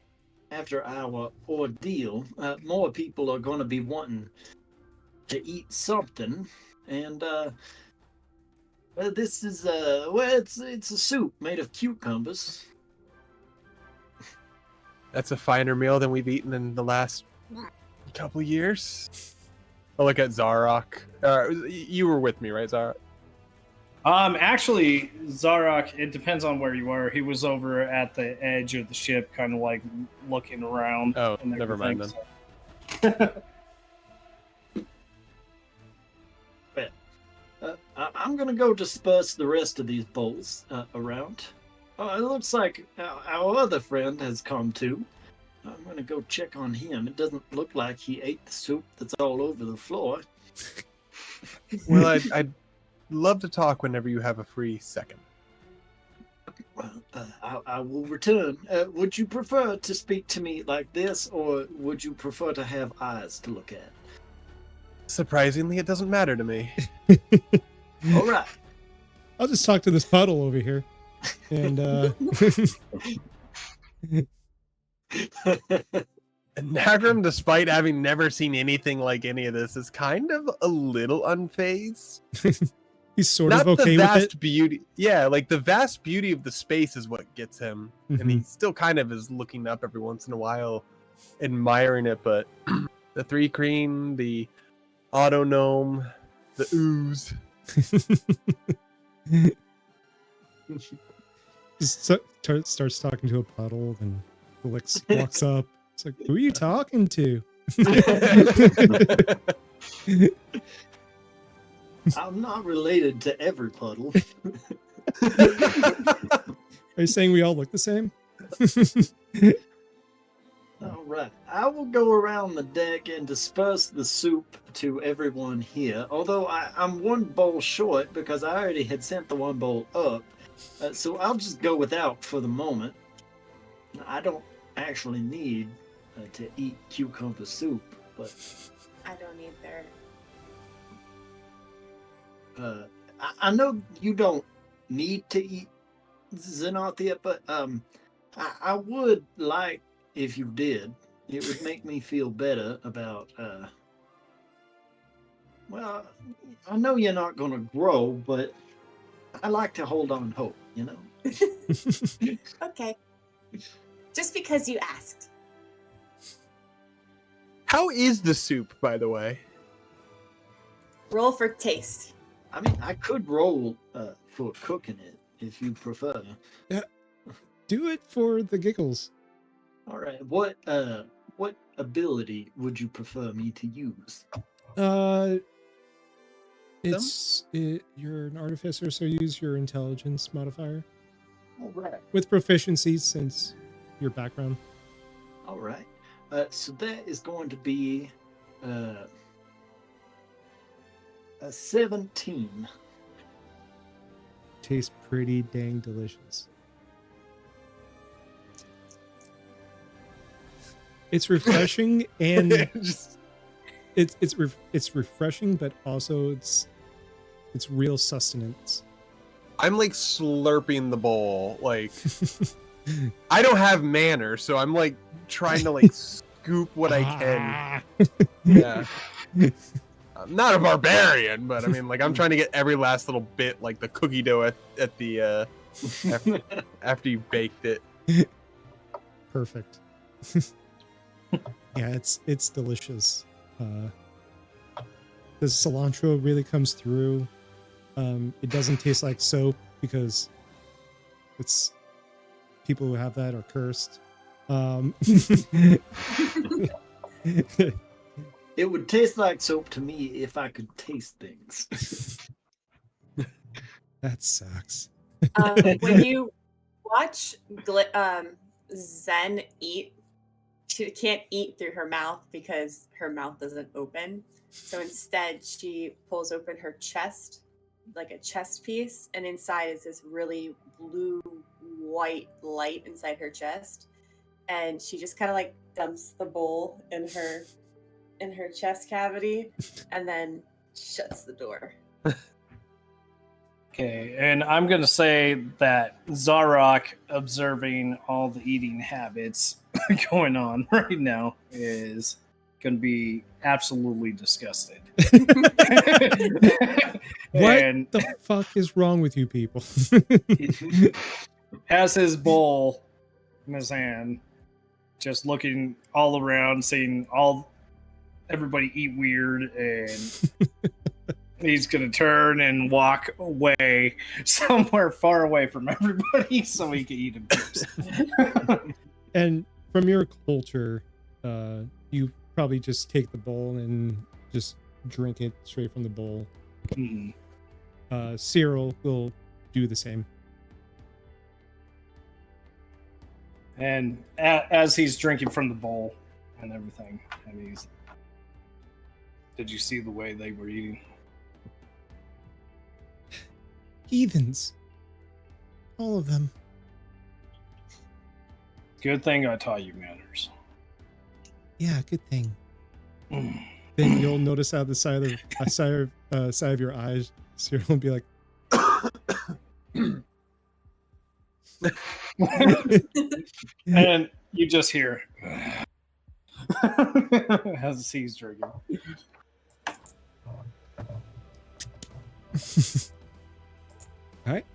after our ordeal, more people are going to be wanting to eat something, and this is it's a soup made of cucumbers. That's a finer meal than we've eaten in the last couple years. I'll look at Zarok. You were with me, right, Zarok? Actually, Zarok, it depends on where you are. He was over at the edge of the ship, kind of like looking around. Oh, and never mind everything, I'm gonna go disperse the rest of these bowls around. It looks like our other friend has come too. I'm gonna go check on him. It doesn't look like he ate the soup that's all over the floor. Well, I'd love to talk whenever you have a free second. Well, I will return. Would you prefer to speak to me like this, or would you prefer to have eyes to look at? Surprisingly, it doesn't matter to me. All right. I'll just talk to this puddle over here. And Nagram, despite having never seen anything like any of this, is kind of a little unfazed. he's sort Not of okay the with vast it. beauty. Yeah, like the vast beauty of the space is what gets him. And Mhm. he still kind of is looking up every once in a while, admiring it. But the 3 cream, the auto gnome, the ooze. Starts talking to a puddle, and Felix walks up. It's like, who are you talking to? I'm not related to every puddle. Are you saying we all look the same? All right. I will go around the deck and disperse the soup to everyone here. Although I'm one bowl short because I already had sent the one bowl up. So I'll just go without for the moment. I don't actually need to eat cucumber soup, but I don't either. I know you don't need to eat Xanathia, but I would like if you did. It would make me feel better about well, I know you're not gonna grow, but I like to hold on hope, you know? Okay. Just because you asked. How is the soup, by the way? Roll for taste. I mean, I could roll for cooking it if you prefer. Do it for the giggles. All right. What ability would you prefer me to use? You're an artificer, so use your intelligence modifier All right. with proficiency since your background. All right. So that is going to be a 17. Tastes pretty dang delicious. It's refreshing and Just it's refreshing, but also it's real sustenance. I'm like slurping the bowl. Like I don't have manners, so I'm like trying to like scoop what I can. Yeah. I'm not a barbarian, but I mean, like I'm trying to get every last little bit, like the cookie dough at the after you baked it. Perfect. Yeah, it's delicious. The cilantro really comes through. It doesn't taste like soap because it's people who have that are cursed. It would taste like soap to me if I could taste things. That sucks. When you watch Zen eat, she can't eat through her mouth because her mouth doesn't open. So instead, she pulls open her chest, like a chest piece, and inside is this really blue-white light inside her chest. And she just kind of like dumps the bowl in her chest cavity and then shuts the door. Okay, and I'm going to say that Zarok, observing all the eating habits going on right now, is going to be absolutely disgusted. What And the fuck is wrong with you people? has his bowl in his hand, just looking all around, seeing everybody eat weird, and he's gonna turn and walk away somewhere far away from everybody so he can eat him first. And from your culture, you probably just take the bowl and just drink it straight from the bowl. Mhm. Cyril will do the same. And as he's drinking from the bowl and everything, and did you see the way they were eating? Heathens. All of them. Good thing I taught you manners. Yeah, good thing. Mm. Then you'll notice out the side of your eyes, Cyril will be like, And you just hear as he's drinking. all right.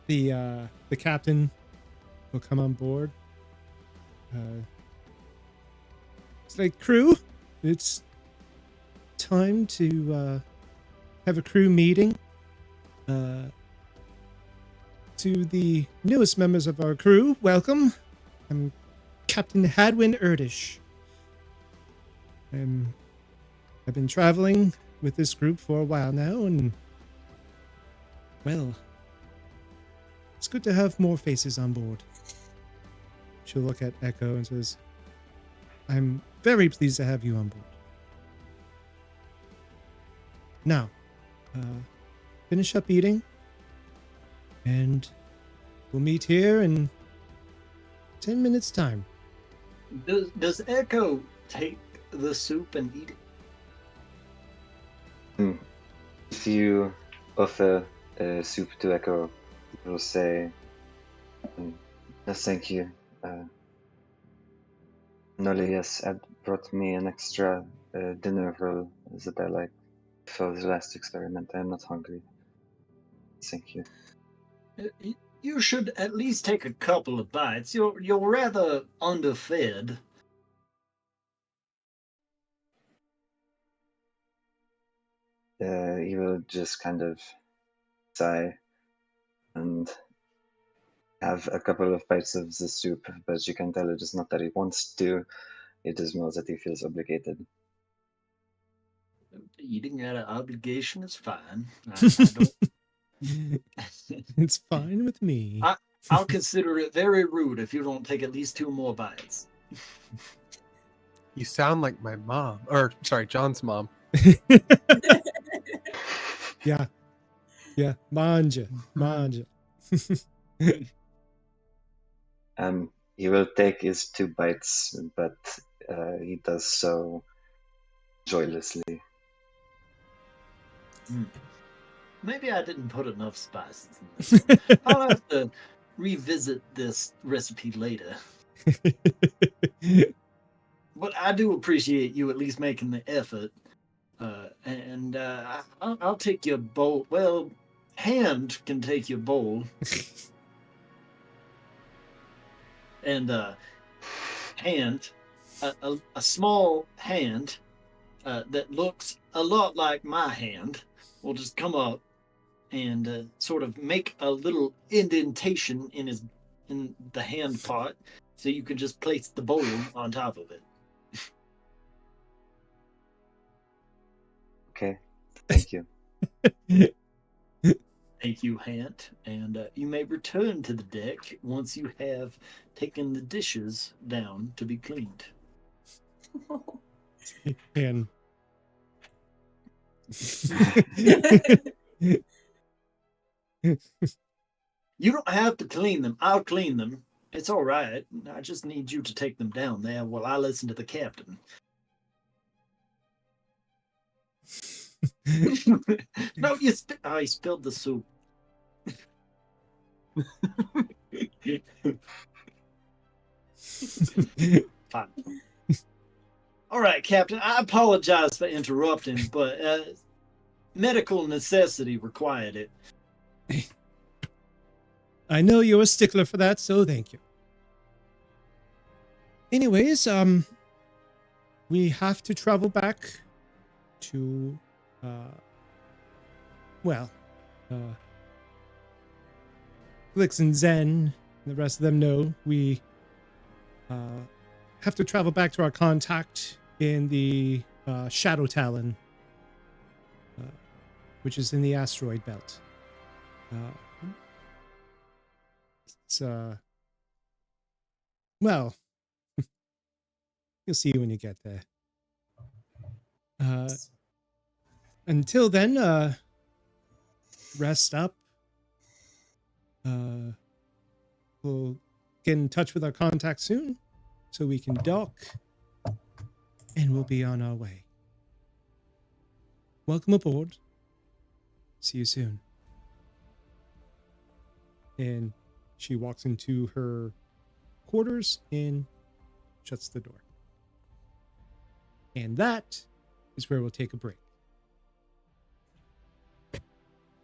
The captain will come on board. It's like, crew, it's time to have a crew meeting. To the newest members of our crew, welcome. I'm Captain Hadwin Erdish. I've been traveling with this group for a while now, and well, it's good to have more faces on board. She'll look at Echo and says, I'm very pleased to have you on board. Now, finish up eating, and we'll meet here in 10 minutes' time. Does Echo take the soup and eat it? If you offer soup to Echo, he will say, no, thank you. Nolly had brought me an extra dinner roll that I like for the last experiment. I am not hungry. Thank you. You should at least take a couple of bites. You're rather underfed. He will just kind of sigh and have a couple of bites of the soup, but you can tell it is not that he wants to, it is more that he feels obligated. Eating out of obligation is fine. I don't... It's fine with me. I'll consider it very rude if you don't take at least 2 more bites. You sound like my mom, or sorry, John's mom. Yeah. Manja. He will take his 2 bites, but he does so joylessly. Maybe I didn't put enough spices in this one. I'll have to revisit this recipe later. But I do appreciate you at least making the effort. I'll take your bowl. Well, Hand can take your bowl. And Hand, a small hand that looks a lot like my hand, will just come up and sort of make a little indentation in the hand part, so you can just place the bowl on top of it. Okay, thank you. Thank you, Hand, and you may return to the deck once you have taken the dishes down to be cleaned. And You don't have to clean them. I'll clean them. It's all right. I just need you to take them down there while I listen to the captain. No, you I spilled the soup. Fine. All right, Captain. I apologize for interrupting, but medical necessity required it. I know you're a stickler for that, so thank you. Anyways, we have to travel back to, Glix and Zen, and the rest of them know we have to travel back to our contact in the Shadow Talon, which is in the asteroid belt. It's well, you'll see when you get there. Until then, rest up. We'll get in touch with our contact soon so we can dock, and we'll be on our way. Welcome aboard. See you soon. And she walks into her quarters and shuts the door. And that is where we'll take a break.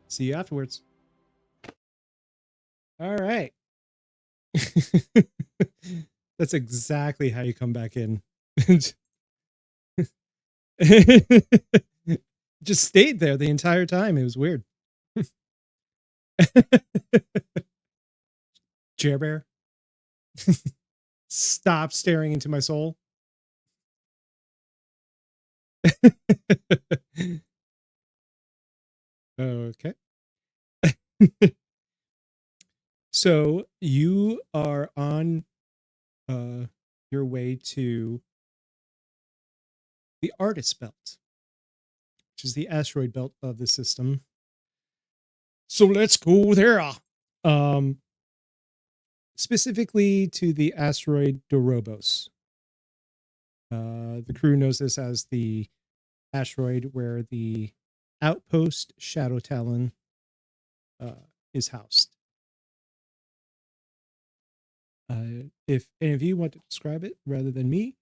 See you afterwards. All right. That's exactly how you come back in. Just stayed there the entire time. It was weird. Chair Bear, stop staring into my soul. Okay. So you are on your way to the Artist Belt, which is the asteroid belt of the system. So let's go there. Specifically to the asteroid Dorobos. The crew knows this as the asteroid where the outpost Shadow Talon is housed. If any of you want to describe it rather than me,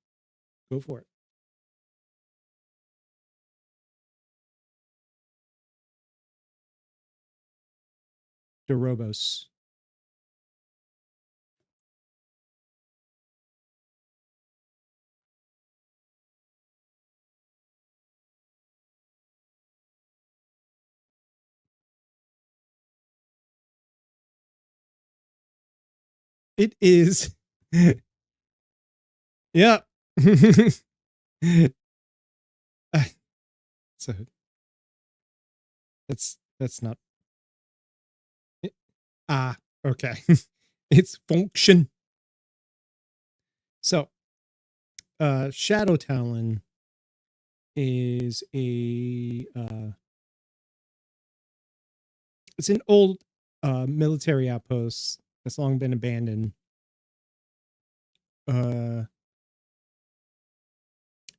go for it. Dorobos. It is. Yeah. So that's not. Okay. It's function. So, Shadow Talon is it's an old military outpost that's long been abandoned.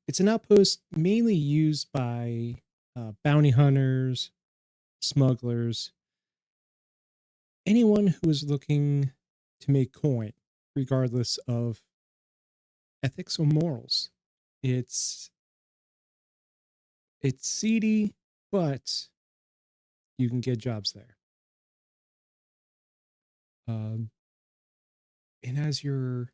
It's an outpost mainly used by bounty hunters, smugglers, anyone who is looking to make coin, regardless of ethics or morals. It's seedy, but you can get jobs there. And as you're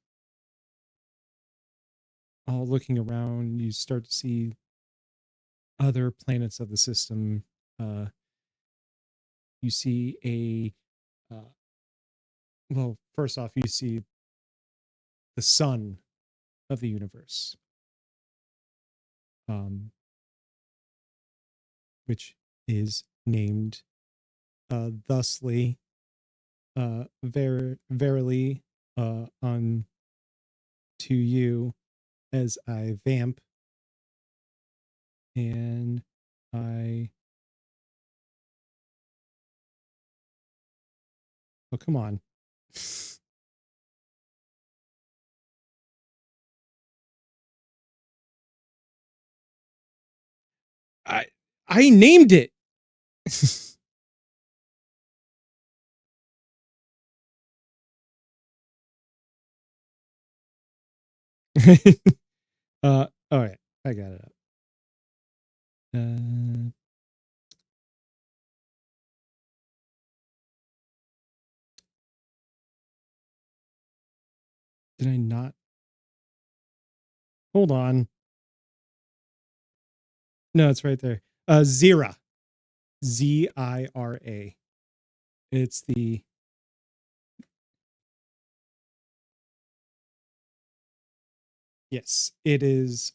all looking around, you start to see other planets of the system. You see well, first off, you see the sun of the universe, which is named thusly, verily, unto you as I vamp and oh, come on. I named it. All right, I got it up. Did I not? Hold on. No, it's right there. Zira. Zira. It's the yes, it is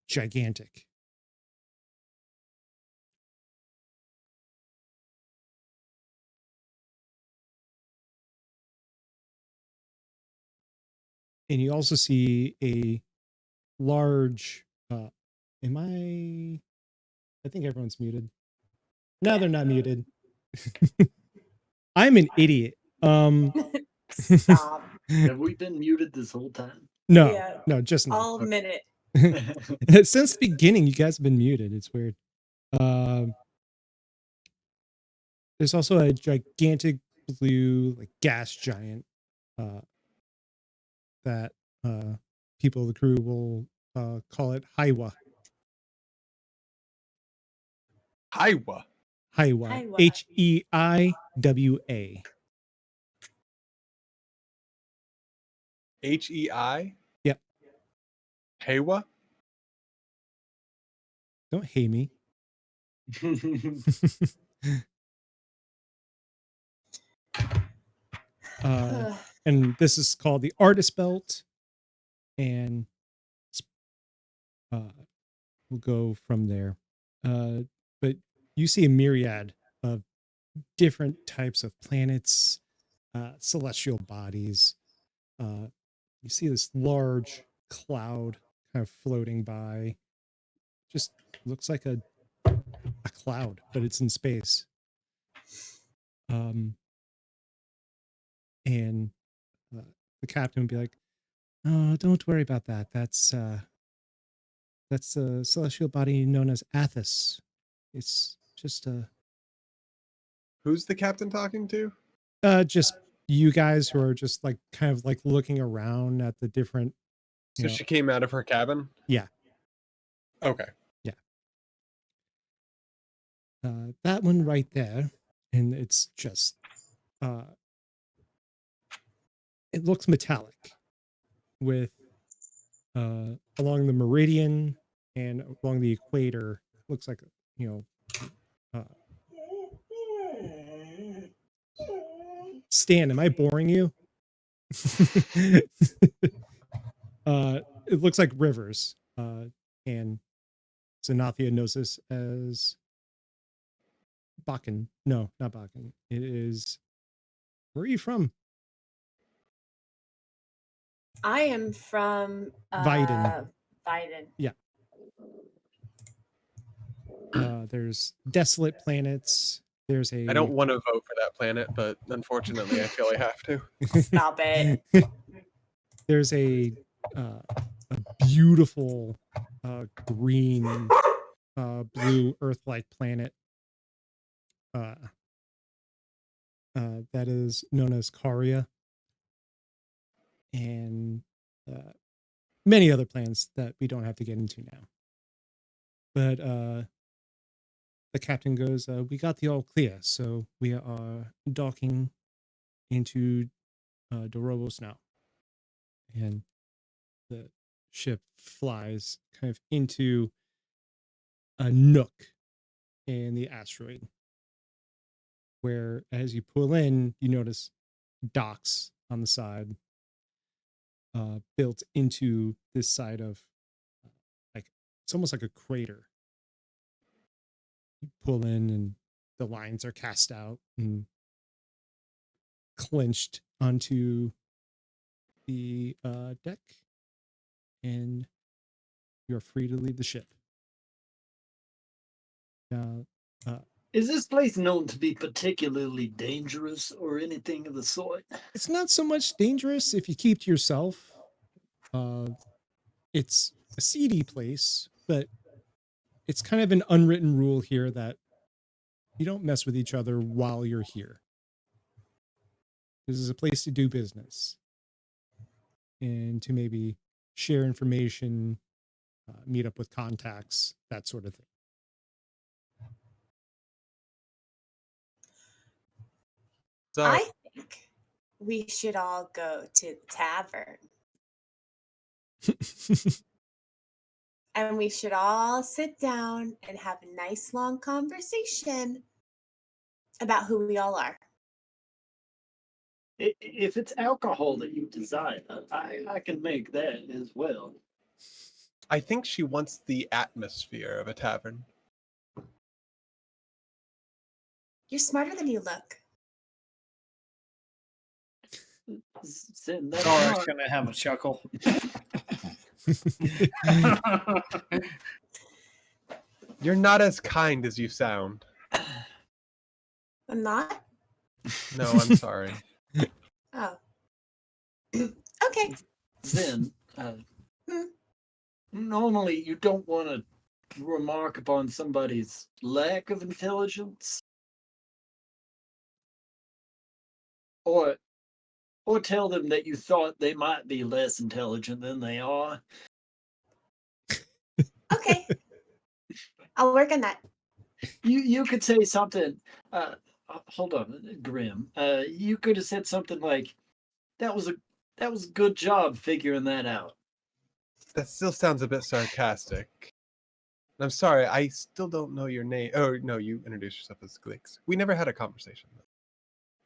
gigantic. And you also see a large am I think everyone's muted. No, they're not muted. I'm an idiot. Stop. Have we been muted this whole time? No, Yeah. no, just now. All minute. Since the beginning, you guys have been muted. It's weird. There's also a gigantic blue like gas giant that people of the crew will call it Haiwa. Haiwa. Haiwa. Haiwa. Heiwa. Hei? Yep. Heiwa? Don't hate me. And this is called the Artist Belt, and we'll go from there. But you see a myriad of different types of planets, celestial bodies. You see this large cloud kind of floating by. Just looks like a cloud, but it's in space. And the captain would be like, "Oh, don't worry about that. That's a celestial body known as Athos. It's just Who's the captain talking to? just you guys who are just like kind of like looking around at the different. So she came out of her cabin? Yeah. Okay. Yeah. That one right there, and it's just it looks metallic with along the meridian and along the equator looks like Stan, am I boring you? It looks like rivers, and Xanathia knows this as Bakken. No, not Bakken. It is. Where are you from? I am from Viden. Viden. Yeah. There's desolate planets. There's a. I don't want to vote for that planet, but unfortunately, I feel I have to. Stop it. There's a beautiful green, blue Earth-like planet that is known as Caria, and many other planets that we don't have to get into now. But the captain goes, "We got the all clear, so we are docking into Dorobos now." And the ship flies kind of into a nook in the asteroid, where as you pull in, you notice docks on the side built into this side of like it's almost like a crater. You pull in and the lines are cast out and clinched onto the deck, and you're free to leave the ship. Is this place known to be particularly dangerous or anything of the sort? It's not so much dangerous if you keep to yourself. It's a seedy place, but it's kind of an unwritten rule here that you don't mess with each other while you're here. This is a place to do business and to maybe share information, meet up with contacts, that sort of thing. So I think we should all go to the tavern. And we should all sit down and have a nice long conversation about who we all are. If it's alcohol that you desire, I can make that as well. I think she wants the atmosphere of a tavern. You're smarter than you look. Zorak's gonna have a chuckle. You're not as kind as you sound. I'm not? No, I'm sorry. Oh. Okay. Then, normally you don't want to remark upon somebody's lack of intelligence. Or tell them that you thought they might be less intelligent than they are. Okay. I'll work on that. You could say something. Hold on, Grim. You could have said something like, "That was a good job figuring that out." That still sounds a bit sarcastic. I'm sorry, I still don't know your name. Oh, no, you introduced yourself as Glix. We never had a conversation, though.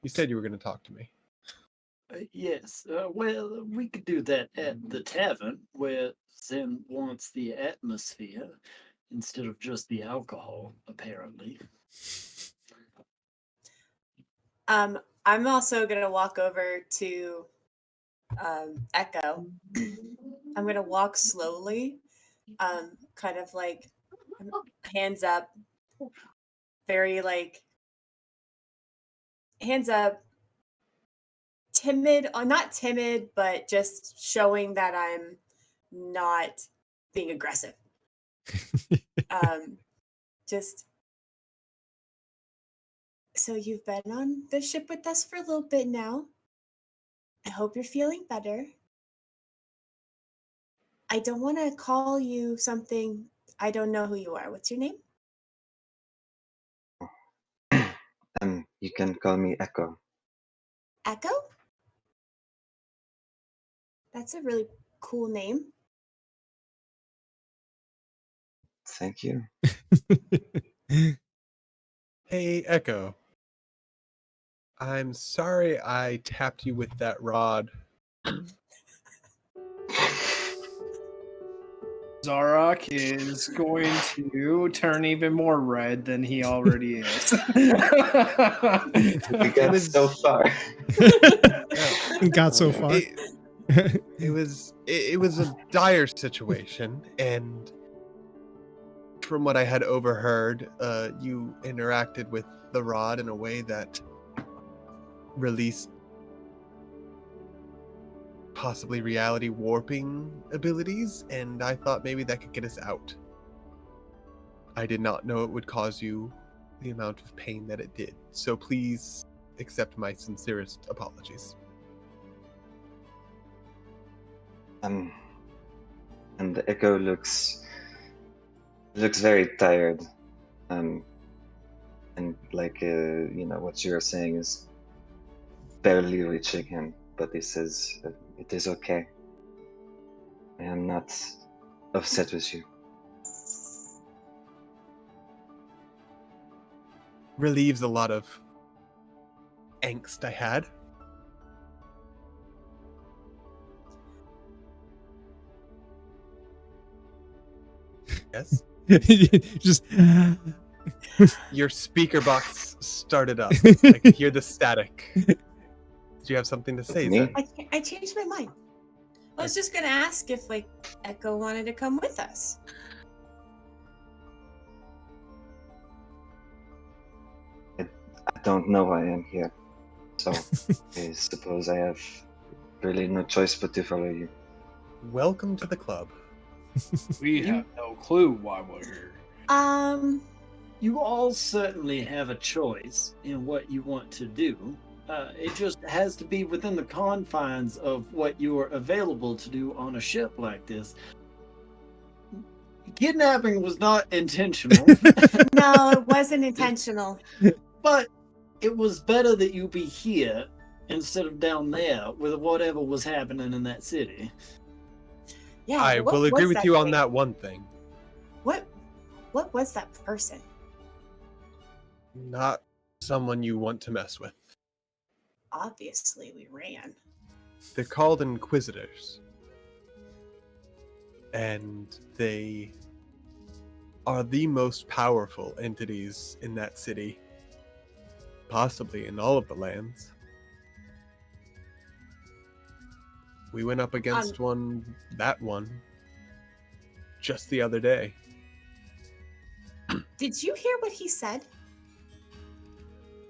You said you were going to talk to me. Yes, well, we could do that at the tavern, where Zen wants the atmosphere instead of just the alcohol, apparently. I'm also gonna walk over to Echo. I'm gonna walk slowly, kind of like hands up, very like hands up, timid, not timid, but just showing that I'm not being aggressive. Just so you've been on the ship with us for a little bit now. I hope you're feeling better. I don't want to call you something. I don't know who you are. What's your name? You can call me Echo. Echo? That's a really cool name. Thank you. Hey, Echo. I'm sorry I tapped you with that rod. Zarok is going to turn even more red than he already is. We got was- so far. Got so far. It was a dire situation, and from what I had overheard, you interacted with the rod in a way that released possibly reality warping abilities, and I thought maybe that could get us out. I did not know it would cause you the amount of pain that it did, so please accept my sincerest apologies. And the Echo looks very tired. And like what you're saying is barely reaching him, but he says it is okay. I am not upset with you. Relieves a lot of angst I had. Yes? Just Your speaker box started up. I could hear the static. Do you have something to say, Me? Zen? I changed my mind. I was just gonna ask if like Echo wanted to come with us. I don't know why I am here, so I suppose I have really no choice but to follow you. Welcome to the club. We have no clue why we're here. You all certainly have a choice in what you want to do. It just has to be within the confines of what you are available to do on a ship like this. Kidnapping was not intentional, No, it wasn't intentional. but it was better that you be here instead of down there with whatever was happening in that city. Yeah, I what will agree was with you on thing? that one thing. What was that person? Not someone you want to mess with. Obviously, we ran. They're called Inquisitors. And they are the most powerful entities in that city. Possibly in all of the lands. We went up against that one, just the other day. Did you hear what he said?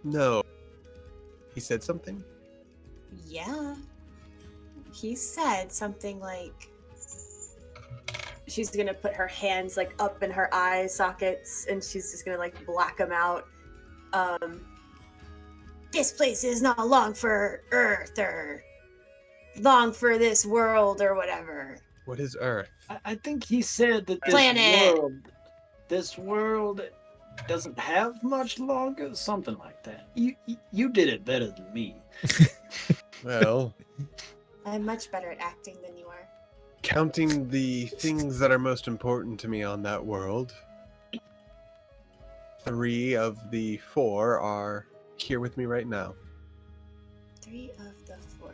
No. He said something? Yeah. He said something like she's gonna put her hands like up in her eye sockets and she's just gonna like black them out. This place is not long for Earth or long for this world or whatever. What is Earth? I think he said that Planet. this world doesn't have much longer, something like that. You did it better than me. Well, I'm much better at acting than you are. counting the things that are most important to me on that world, 3 of the 4 are here with me right now. 3 of the 4.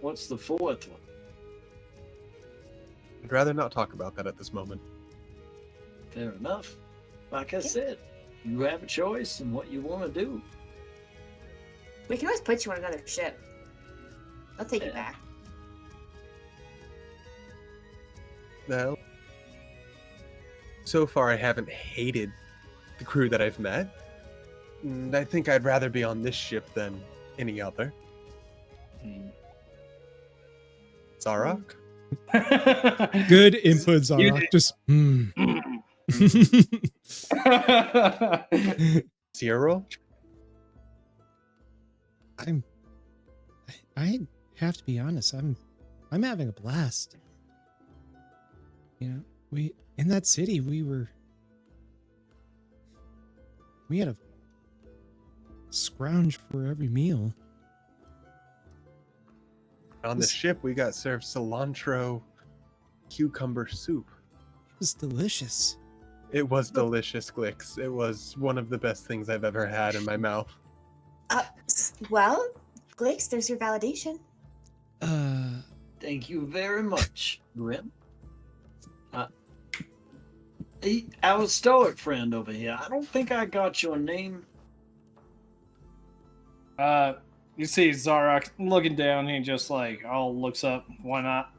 What's the fourth one? I'd rather not talk about that at this moment. Fair enough. Like I Okay. said, you have a choice in what you want to do. We can always put you on another ship. I'll take you Yeah. back. Well, so far I haven't hated the crew that I've met. And I think I'd rather be on this ship than any other. Zarok? Good input, Zarok. Just Cyril? I have to be honest. I'm having a blast. You know, we in that city we had a scrounge for every meal. On the ship, we got served cilantro cucumber soup. It was delicious. It was delicious, Glix. It was one of the best things I've ever had in my mouth. Well, Glix, there's your validation. Thank you very much, Grim. Our stoic friend over here, I don't think I got your name. You see Zarok looking down. He just like all looks up. Why not?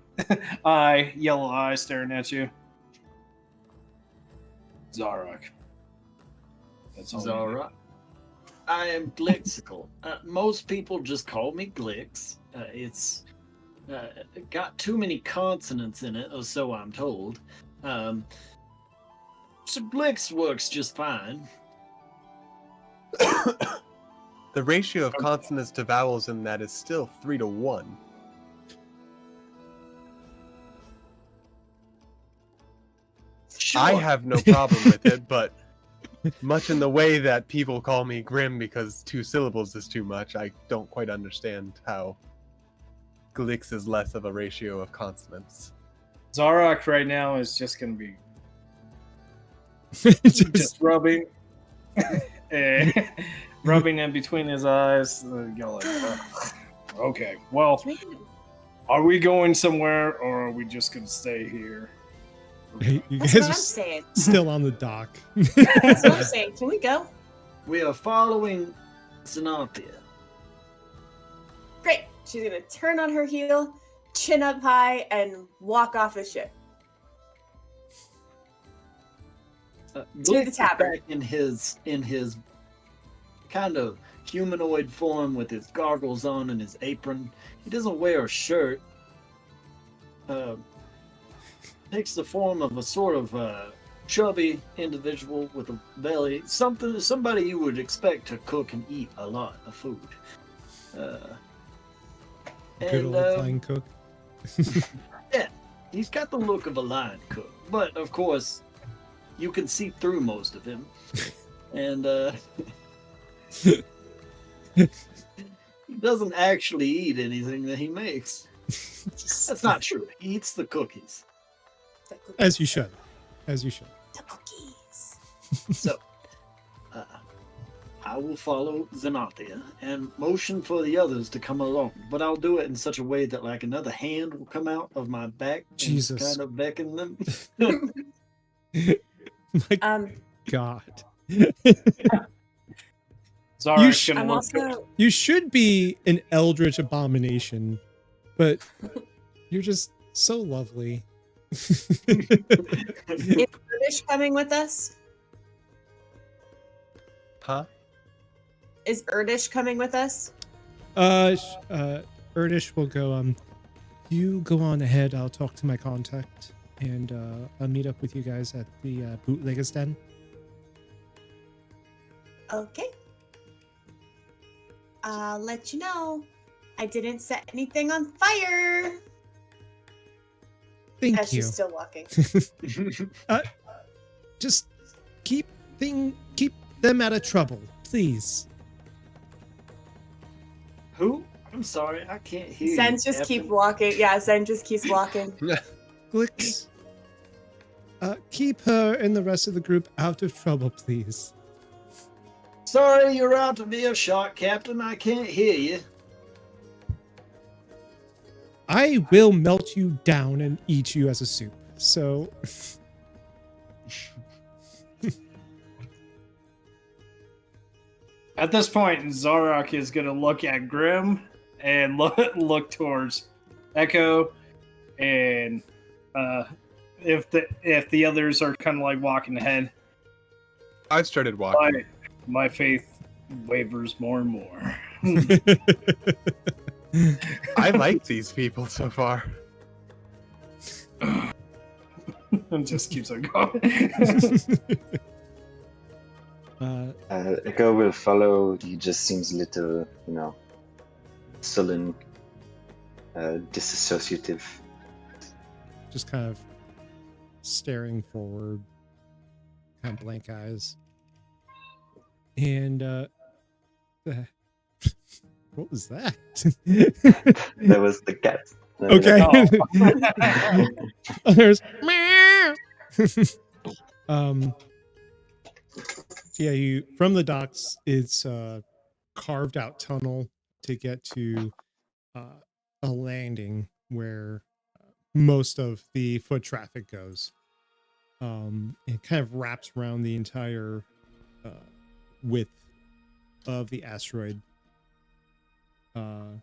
Yellow eye staring at you. Zarok. That's all. Zara. I am Glixical. Most people just call me Glix. It's got too many consonants in it, or so I'm told. So Glix works just fine. The ratio of consonants to vowels in that is still 3 to 1. Sure. I have no problem with it, but much in the way that people call me Grim because 2 syllables is too much, I don't quite understand how Glix is less of a ratio of consonants. Zarok right now is just gonna be Just- just rubbing, rubbing in between his eyes. Go like, okay, well, Can we get are we going somewhere or are we just gonna stay here? Hey, you That's guys what are I'm saying. still on the dock. That's what I'm saying. Can we go? We are following Xanathia. Great. She's gonna turn on her heel, chin up high, and walk off the ship. Glix the is tavern. back in his kind of humanoid form with his goggles on and his apron. He doesn't wear a shirt. Takes the form of a sort of chubby individual with a belly. Somebody you would expect to cook and eat a lot of food. Good old line cook. Yeah, he's got the look of a line cook, but of course, you can see through most of him, and he doesn't actually eat anything that he makes. That's not true. He eats the cookies. The cookies. As you should. As you should. The cookies. So, I will follow Xanathia and motion for the others to come along, but I'll do it in such a way that like another hand will come out of my back and Jesus. kind of beckon them. My God. Zarok's sh- gonna I'm look also. You should be an eldritch abomination, but you're just so lovely. Is Erdish coming with us? Huh? Is Erdish coming with us? Erdish will go, you go on ahead, I'll talk to my contact, and I'll meet up with you guys at the bootlegger's den. Okay. I'll let you know. I didn't set anything on fire. Thank As you. she's still walking. Just keep them out of trouble, please. Who? I'm sorry, I can't hear you. Zen just keep Captain. walking. Yeah, Zen just keeps walking. Glix, keep her and the rest of the group out of trouble, please. Sorry, you're out of earshot, Captain. I can't hear you. I will melt you down and eat you as a soup. So At this point, Zarok is going to look at Grim and look towards Echo, and if the others are kind of like walking ahead, I started walking. my faith wavers more and more. I like these people so far. And just keeps on going. Echo will follow. He just seems a little, sullen, disassociative. just kind of staring forward, kind of blank eyes. And what was that? That was the cat. Okay. There's yeah, you from the docks, it's a carved out tunnel to get to a landing where most of the foot traffic goes. It kind of wraps around the entire width of the asteroid. And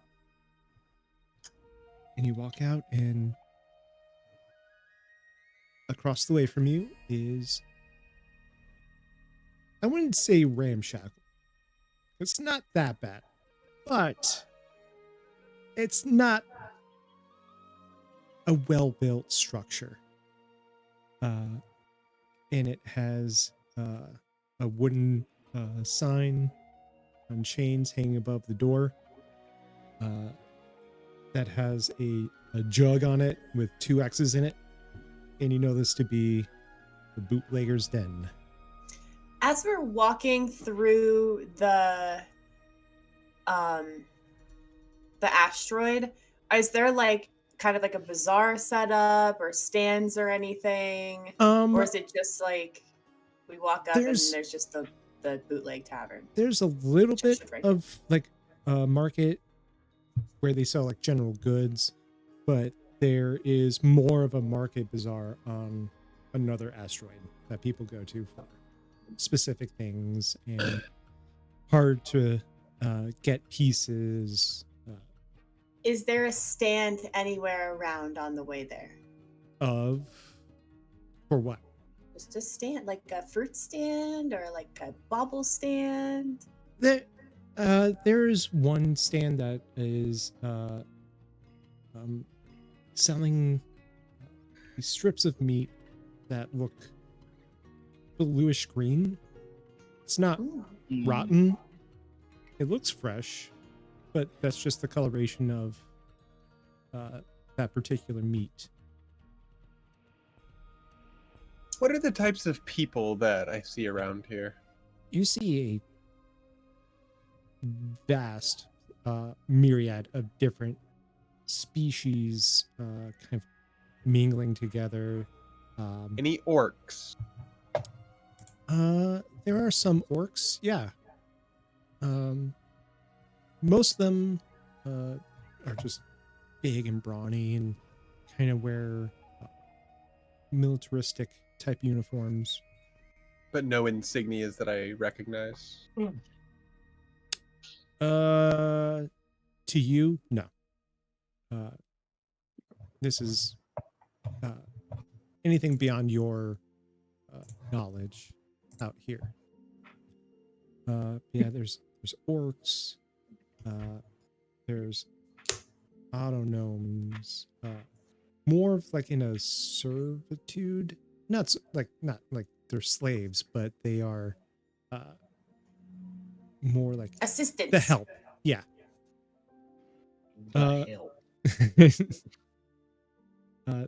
you walk out, and across the way from you is, I wouldn't say ramshackle. It's not that bad, but it's not a well-built structure. And it has a wooden sign on chains hanging above the door that has a jug on it with 2 X's in it. And you know this to be the bootlegger's den. As we're walking through the asteroid, is there like kind of like a bazaar setup or stands or anything? Or is it just like we walk up and there's just the bootleg tavern? There's a little bit Right of like a market where they sell like general goods, but there is more of a market bazaar on another asteroid that people go to for specific things and hard to get pieces. Is there a stand anywhere around on the way there? For what? Just a stand, like a fruit stand or like a bauble stand? There's one stand that is selling these strips of meat that look bluish green. It's not rotten. It looks fresh, but that's just the coloration of that particular meat. What are the types of people that I see around here? You see a vast myriad of different species kind of mingling together. Any orcs? There are some orcs, yeah. Most of them are just big and brawny and kind of wear militaristic type uniforms. But no insignias that I recognize. To you, no. This is anything beyond your knowledge out here. Yeah, there's orcs. There's autognomes. More of like in a servitude. Not like they're slaves, but they are more like Assistants. the help. Yeah. Help.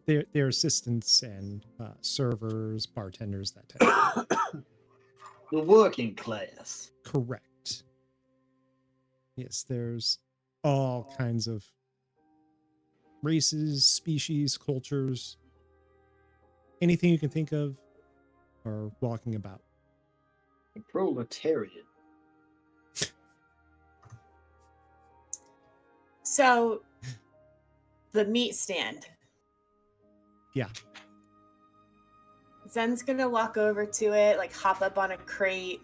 They're assistants and servers, bartenders, that type of The working class. Correct. Yes, there's all kinds of races, species, cultures, anything you can think of are walking about. The proletariat. So the meat stand. Yeah. Zen's gonna walk over to it, like hop up on a crate.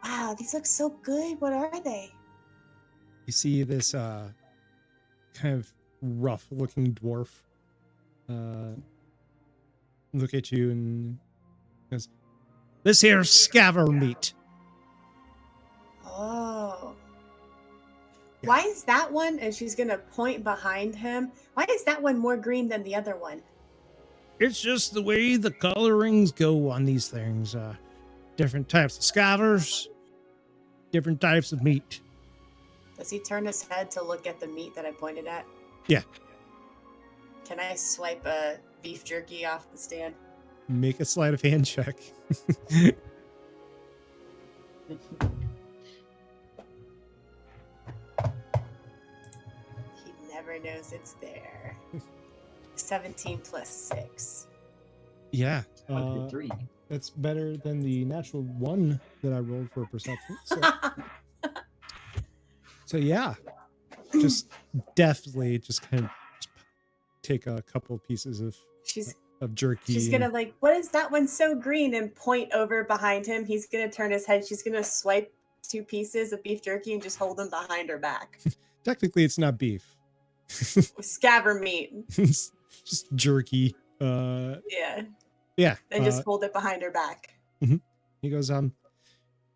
Wow, these look so good. What are they? You see this kind of rough looking dwarf look at you and goes, "This here's scaver meat." Oh. Why is that one, and she's gonna point behind him, why is that one more green than the other one? It's just the way the colorings go on these things. Different types of scavers, different types of meat. Does he turn his head to look at the meat that I pointed at? Yeah. Can I swipe a beef jerky off the stand? Make a sleight of hand check. He never knows it's there. 17 plus 6. Yeah. 23. That's better than the natural 1 that I rolled for perception. So yeah, just definitely just kind of take a couple pieces of jerky. She's gonna like, what is that one so green? And point over behind him. He's gonna turn his head. She's gonna swipe 2 pieces of beef jerky and just hold them behind her back. Technically, it's not beef. Scaver meat. It's just jerky. Yeah. Yeah. And just hold it behind her back. He goes,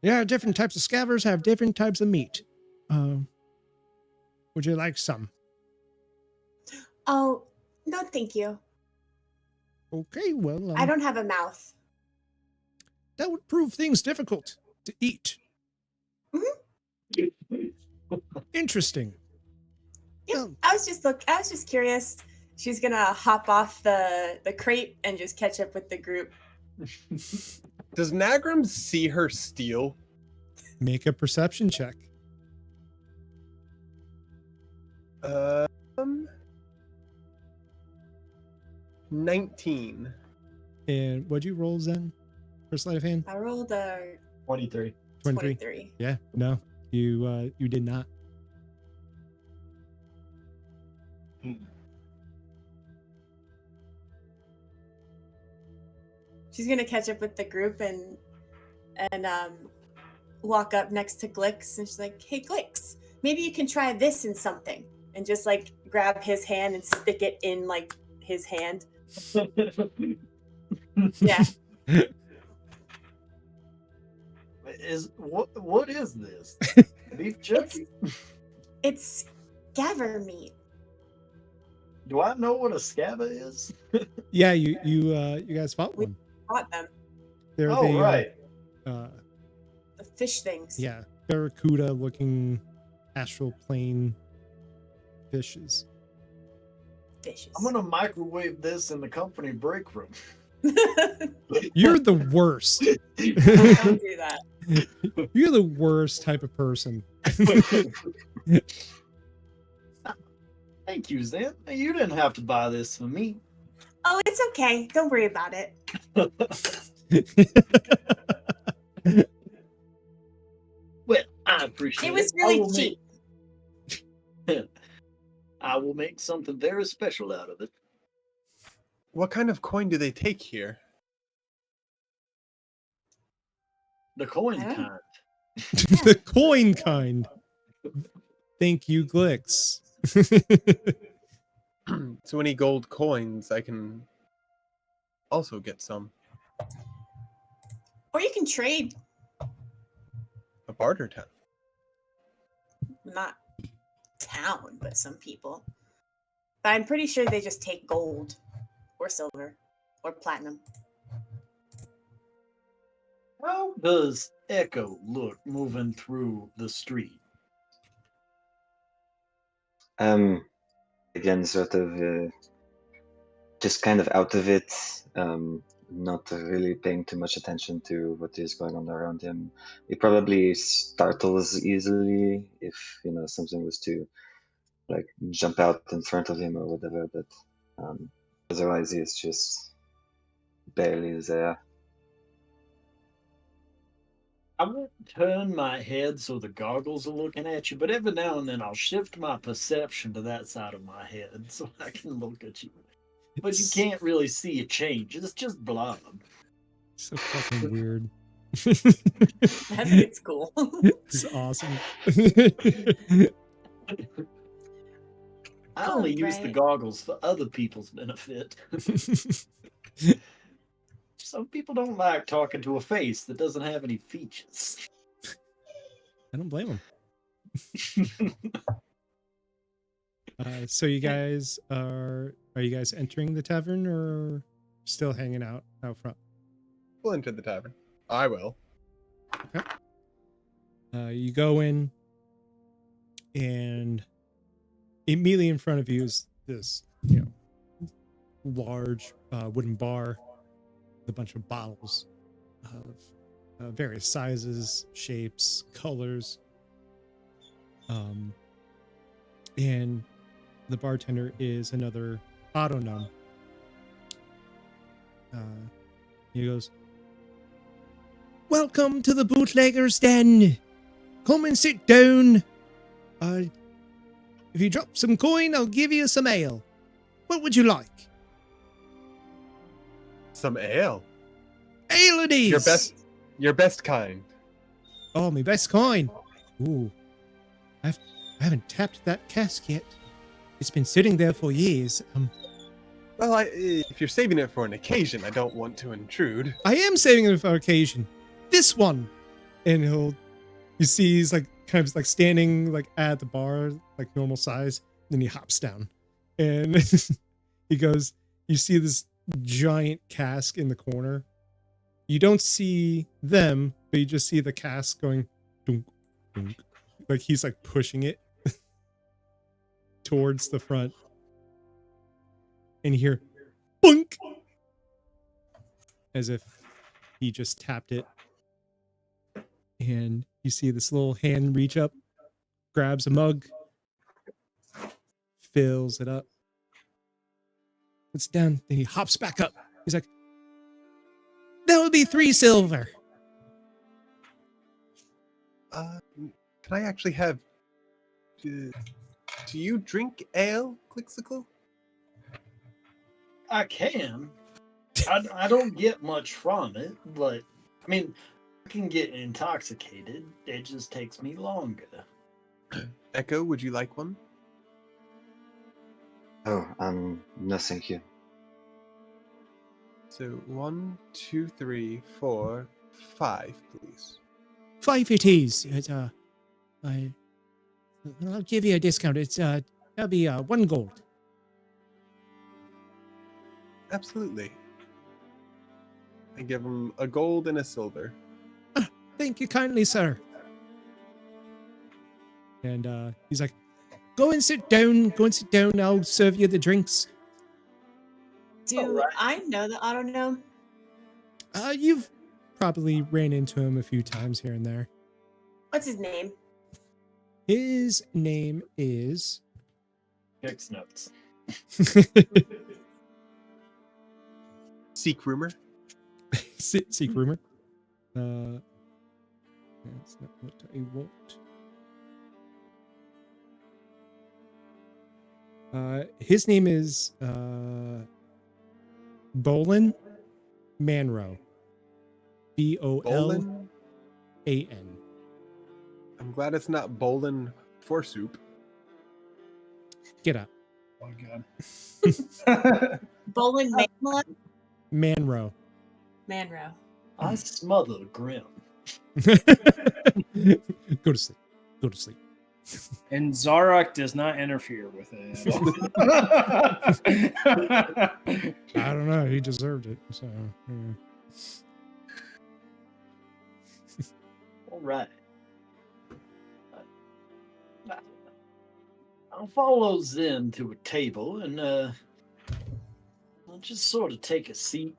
yeah, different types of scavers have different types of meat. Would you like some? Oh, no, thank you. Okay, well, I don't have a mouth. That would prove things difficult to eat. Interesting. Yep. Well, I was just curious. She's gonna hop off the crate and just catch up with the group. Does Nagram see her steal? make a perception check. 19. And what'd you roll, Zen? For sleight of hand? I rolled a 23. 23. Yeah, no, you did not. She's gonna catch up with the group and walk up next to Glix, and she's like, "Hey, Glix, maybe you can try this in something," and just like grab his hand and stick it in like his hand. Yeah. What is this? Beef jerky? It's scaver meat. Do I know what a scaba is? Yeah, you guys fought one. Caught them. They're Oh, right. The fish things. Yeah, barracuda looking astral plane fishes. Fishes. I'm gonna microwave this in the company break room. You're the worst. Don't do that. You're the worst type of person. Thank you, Zen. You didn't have to buy this for me. Oh, it's okay. Don't worry about it. Well, I appreciate it. It was really cheap. I will make something very special out of it. What kind of coin do they take here? The coin I don't- kind. The coin kind. Thank you, Glix. So any gold coins, I can also get some. Or you can trade. A barter town. Not town, but some people. But I'm pretty sure they just take gold or silver or platinum. How does Echo look moving through the street? Again, sort of just kind of out of it, not really paying too much attention to what is going on around him. He probably startles easily if something was to like jump out in front of him or whatever, but otherwise he's just barely there. I won't turn my head so the goggles are looking at you, but every now and then I'll shift my perception to that side of my head so I can look at you. But you can't really see a change. It's just blob. So fucking weird. It's cool. It's awesome. I only use the Alright. goggles for other people's benefit. Some people don't like talking to a face that doesn't have any features. I don't blame him. So you guys are you guys entering the tavern or still hanging out front? We'll enter the tavern. I will. You go in, and immediately in front of you is this, large wooden bar with a bunch of bottles of various sizes, shapes, colors. And the bartender is another auto gnome. He goes, "Welcome to the bootlegger's den. Come and sit down. If you drop some coin, I'll give you some ale. What would you like?" Some ale. Ale it is. Your best kind. Oh, my best coin. Ooh. I haven't tapped that cask yet. It's been sitting there for years. Well, if you're saving it for an occasion, I don't want to intrude. I am saving it for occasion. This one. And you see he's like kind of like standing like at the bar, like normal size. Then he hops down. And he goes, you see this giant cask in the corner. You don't see them, but you just see the cask going dunk, dunk. Like he's like pushing it towards the front. And you hear boink, as if he just tapped it. And you see this little hand reach up, grabs a mug, fills it up, puts it down, then he hops back up. He's like, "That would be 3 silver." Can I actually have... Do you drink ale, Clixicle? I can. I don't get much from it, but I mean, I can get intoxicated. It just takes me longer. Echo, would you like one? Oh, no thank you. So 1, 2, 3, 4, 5, please. 5 it is. I'll give you a discount. That'll be 1 gold. Absolutely. I give him a gold and a silver. Thank you kindly, sir. And he's like, go and sit down. I'll serve you the drinks. Do I know the auto gnome? You've probably ran into him a few times here and there. What's his name? His name is... Fix notes. Seek rumor. Seek rumor. That's not what I want. His name is Bolin Manro. Bollan. I'm glad it's not Bolin for soup. Get up. Oh god. Bolin Manro. Manro. I smother Grim. Go to sleep. And Zarok does not interfere with it at all. I don't know. He deserved it. So, yeah. All right. I'll follow Zen to a table and I'll just sort of take a seat.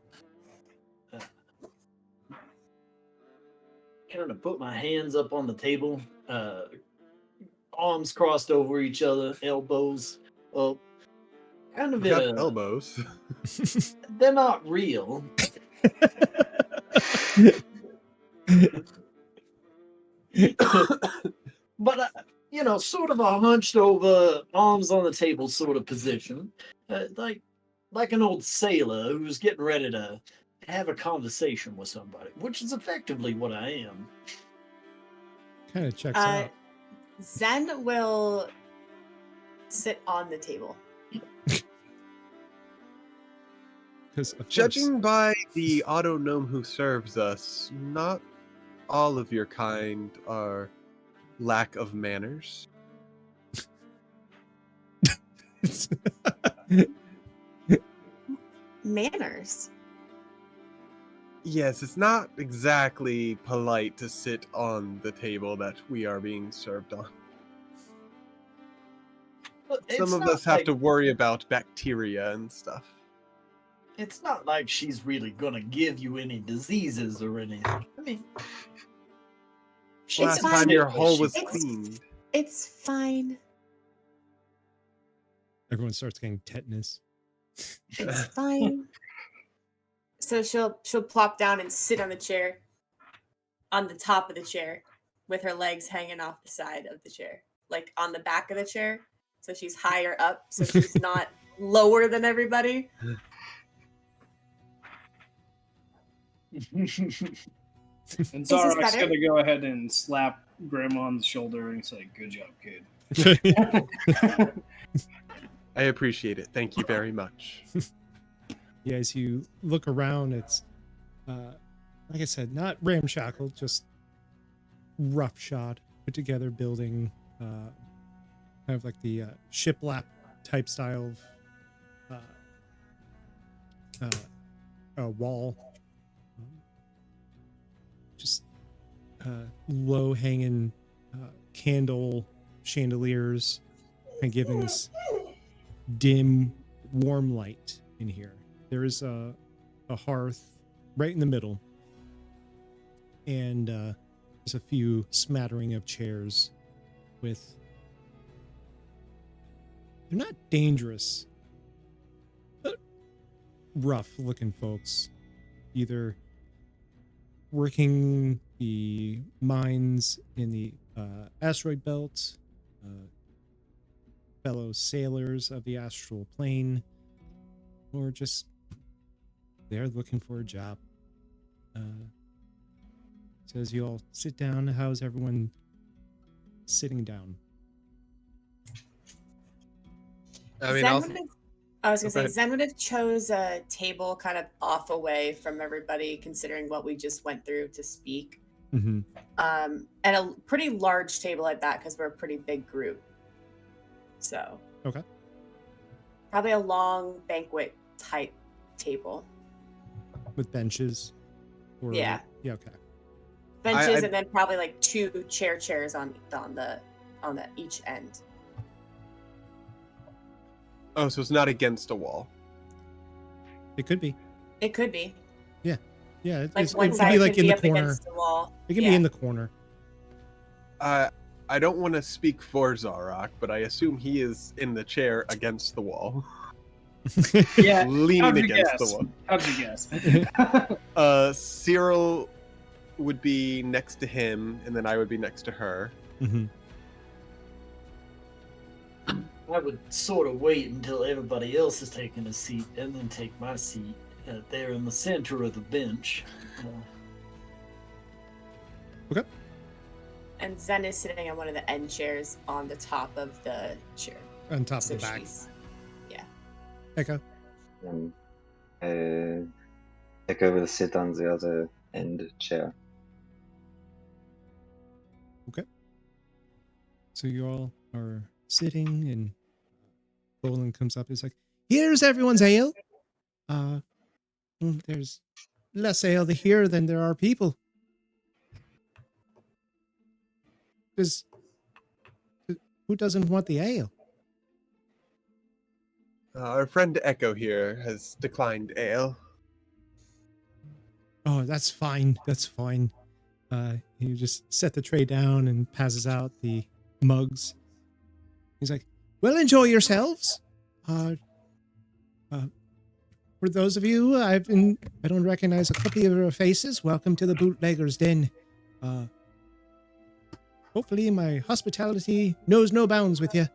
Kind of put my hands up on the table, arms crossed over each other, elbows up. Kind of Got elbows. They're not real. But sort of a hunched over, arms on the table sort of position, like an old sailor who's getting ready to have a conversation with somebody, which is effectively what I am. Kind of checks out. Zen will sit on the table. Because Judging by the auto gnome who serves us, not all of your kind are lack of manners. Manners. Yes, it's not exactly polite to sit on the table that we are being served on. Some of us have to worry about bacteria and stuff. It's not like she's really gonna give you any diseases or anything. I mean, Last fine. time your hull was It's- cleaned. It's fine. everyone starts getting tetanus. It's fine. So she'll plop down and sit on the chair, on the top of the chair, with her legs hanging off the side of the chair, like on the back of the chair. So she's higher up, so she's not lower than everybody. And this Zarak's better? gonna go ahead and slap Grandma on the shoulder and say, "Good job, kid." I appreciate it. Thank you very much. Yeah, as you look around, it's like I said, not ramshackle, just roughshod, put together building, kind of like the shiplap type style of wall. Just low hanging candle chandeliers and giving this dim, warm light in here. There is a hearth right in the middle, and there's a few smattering of chairs with. They're not dangerous, but rough-looking folks, either working the mines in the asteroid belt, fellow sailors of the astral plane, or just they're looking for a job. Says you all sit down. How's everyone sitting down? I mean, Zen I'll, would have- I was gonna Go say ahead. Zen would have chose a table kind of off away from everybody, considering what we just went through to speak. Mm-hmm. And a pretty large table at that, because we're a pretty big group. So Okay. probably a long banquet type table. With benches? Or, Yeah. Yeah, okay. Benches I- and then probably like two chairs on the each end. oh, so it's not against a wall. It could be. It could be. Yeah, Like it one could side be like could in be the up corner. against the wall. It could Yeah. be in the corner. I don't want to speak for Zarak, but I assume he is in the chair against the wall, Yeah. leaning How'd you against the guess? wall. How'd you guess? Cyril would be next to him, and then I would be next to her. Mm-hmm. I would sort of wait until everybody else is taking a seat and then take my seat there in the center of the bench. And Zen is sitting on one of the end chairs on the top of the chair. On top So of the back. she's Echo. And Echo will sit on the other end chair. So you all are sitting, and Bolin comes up. He's like, "Here's everyone's ale. There's less ale here than there are people. Who doesn't want the ale?" Our friend Echo here has declined ale. Oh, that's fine. That's fine. He just set the tray down and passes out the mugs. He's like, "Well, enjoy yourselves. For those of you I don't recognize a couple of your faces. Welcome to the Bootlegger's Den. hopefully my hospitality knows no bounds with you.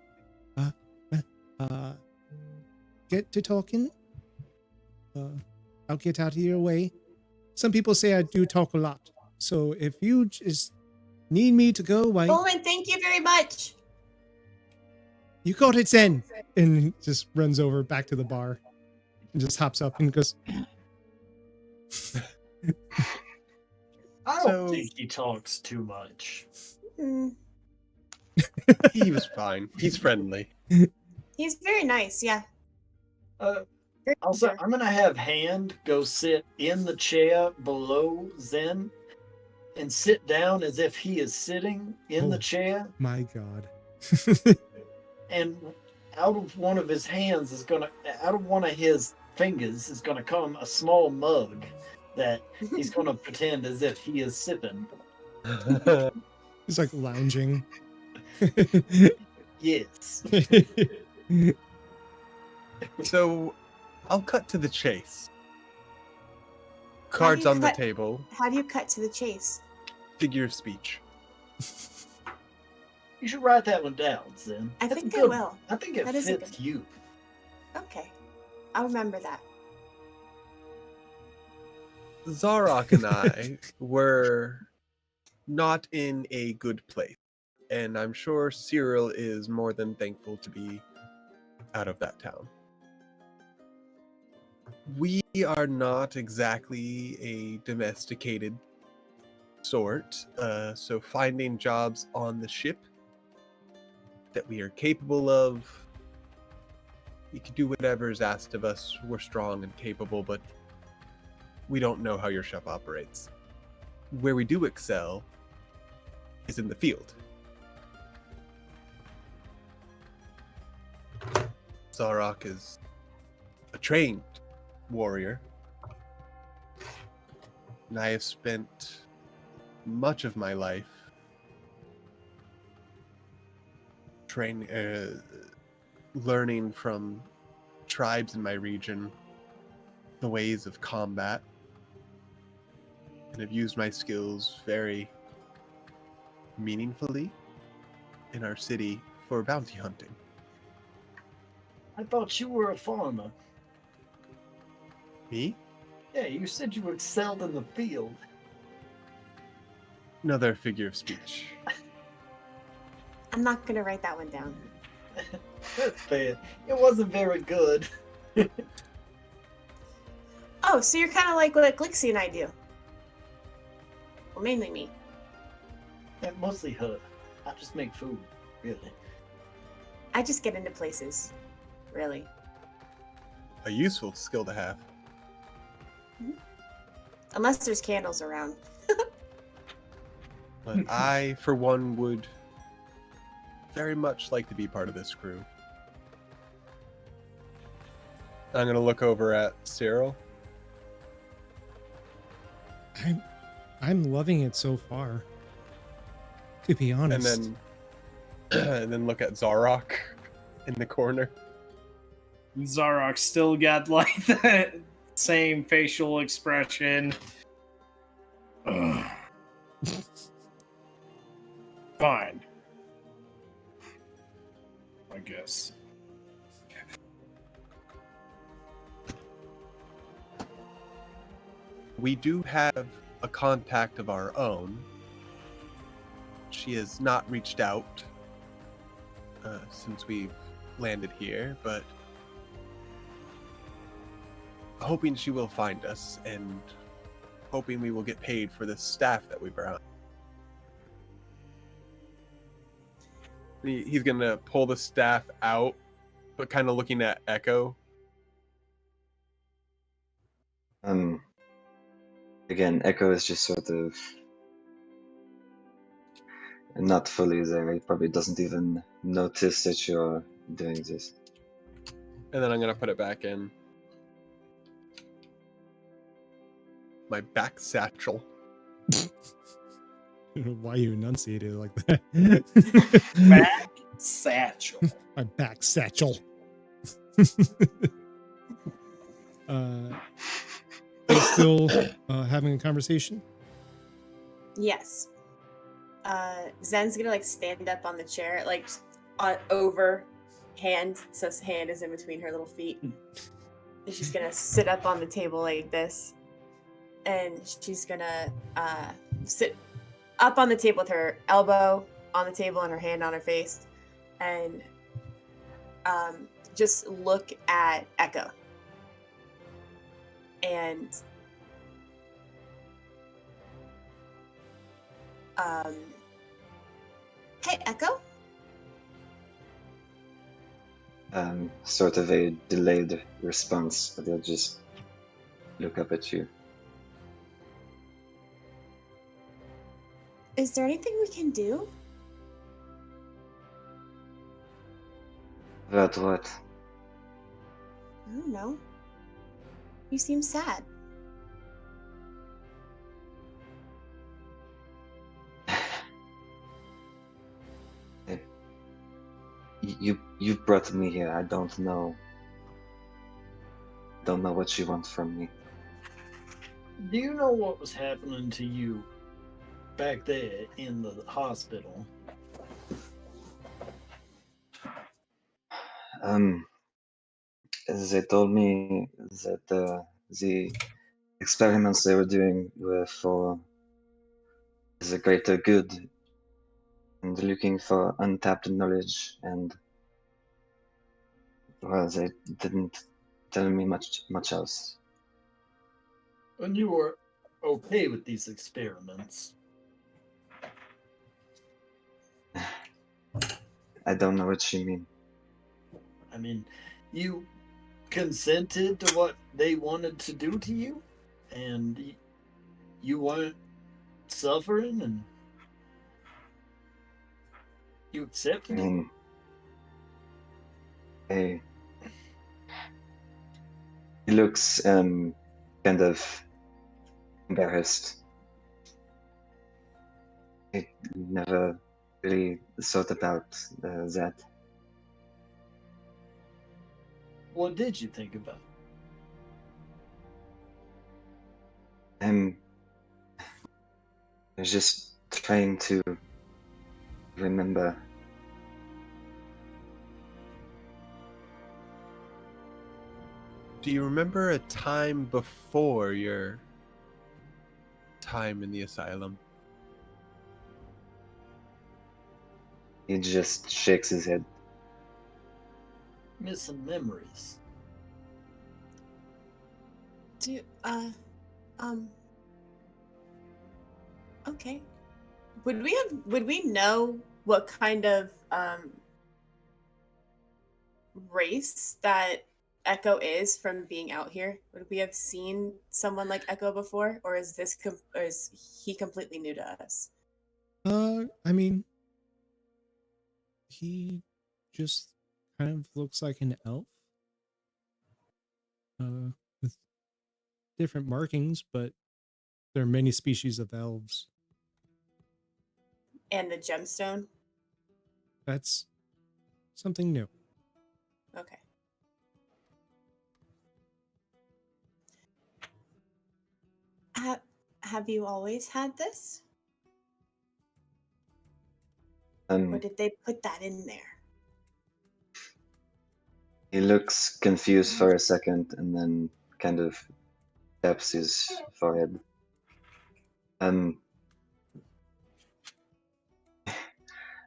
Get to talking. I'll get out of your way. Some people say I do talk a lot. So if you just need me to go, why? Bowman, thank you very much. You got it, Zen. And just runs over back to the bar and just hops up and goes, I So- don't think he talks too much. Mm, He was fine. He's friendly. he's very nice, yeah. Very Also, eager. I'm gonna have Hand go sit in the chair below Zen and sit down as if he is sitting in the Oh. chair, my God. and out of one of his hands is gonna, out of one of his fingers is gonna come a small mug that he's gonna pretend as if he is sipping. He's like lounging. Yes. So, I'll cut to the chase. How Cards do you on the cut- table. How do you cut to the chase? Figure of speech. You should write that one down, Zen. I That's think a I good- will. I think it That is a fits good- you. Okay. I'll remember that. Zarok and I were not in a good place. And I'm sure Cyril is more than thankful to be out of that town. We are not exactly a domesticated sort, so finding jobs on the ship that we are capable of, we can do whatever is asked of us. We're strong and capable, but we don't know how your ship operates. Where we do excel is in the field. Zarok is a trained warrior, and I have spent much of my life learning from tribes in my region the ways of combat, and have used my skills very meaningfully in our city for bounty hunting. I thought you were a farmer. Me? Yeah, you said you excelled in the field. Another figure of speech. I'm not gonna write that one down. That's fair. It wasn't very good. Oh, so you're kind of like what Glixie and I do. Well, mainly me. And mostly her. I just make food, really. I just get into places. Really. A useful skill to have. Unless there's candles around. But I, for one, would very much like to be part of this crew. I'm gonna look over at Cyril. I'm loving it so far. To be honest. And then look at Zarok in the corner. Zarok still got like that same facial expression. Ugh. Fine. I guess. We do have a contact of our own. She has not reached out since we've landed here, but hoping she will find us and hoping we will get paid for the staff that we brought. He's gonna pull the staff out, but kind of looking at Echo. Again, Echo is just sort of not fully there. He probably doesn't even notice that you're doing this. And then I'm gonna put it back in my back satchel. I don't know why you enunciated it like that. Back satchel. My back satchel. Are you still having a conversation? Yes. Zen's gonna like stand up on the chair, like over hand, so his hand is in between her little feet. And she's gonna sit up on the table like this, and she's gonna sit up on the table with her elbow on the table and her hand on her face, and just look at Echo. And hey, Echo? Sort of a delayed response, but they'll just look up at you. Is there anything we can do? About what? I don't know. You seem sad. You brought me here. I don't know. Don't know what you want from me. Do you know what was happening to you back there in the hospital? They told me that the experiments they were doing were for the greater good and looking for untapped knowledge, and well, they didn't tell me much else. And you were okay with these experiments? I don't know what you mean. I mean, you consented to what they wanted to do to you, and you weren't suffering, and you I accepted it? mean, he looks kind of embarrassed. I never really thought about that. What did you think about? I was just trying to remember. Do you remember a time before your time in the asylum? He just shakes his head. Missing memories. Okay. Would we know what kind of race that Echo is from being out here? Would we have seen someone like Echo before, or is he completely new to us? I mean, he just kind of looks like an elf. With different markings, but there are many species of elves. And the gemstone? That's something new. Okay. Have you always had this? Or did they put that in there? He looks confused for a second and then kind of taps his forehead. I'm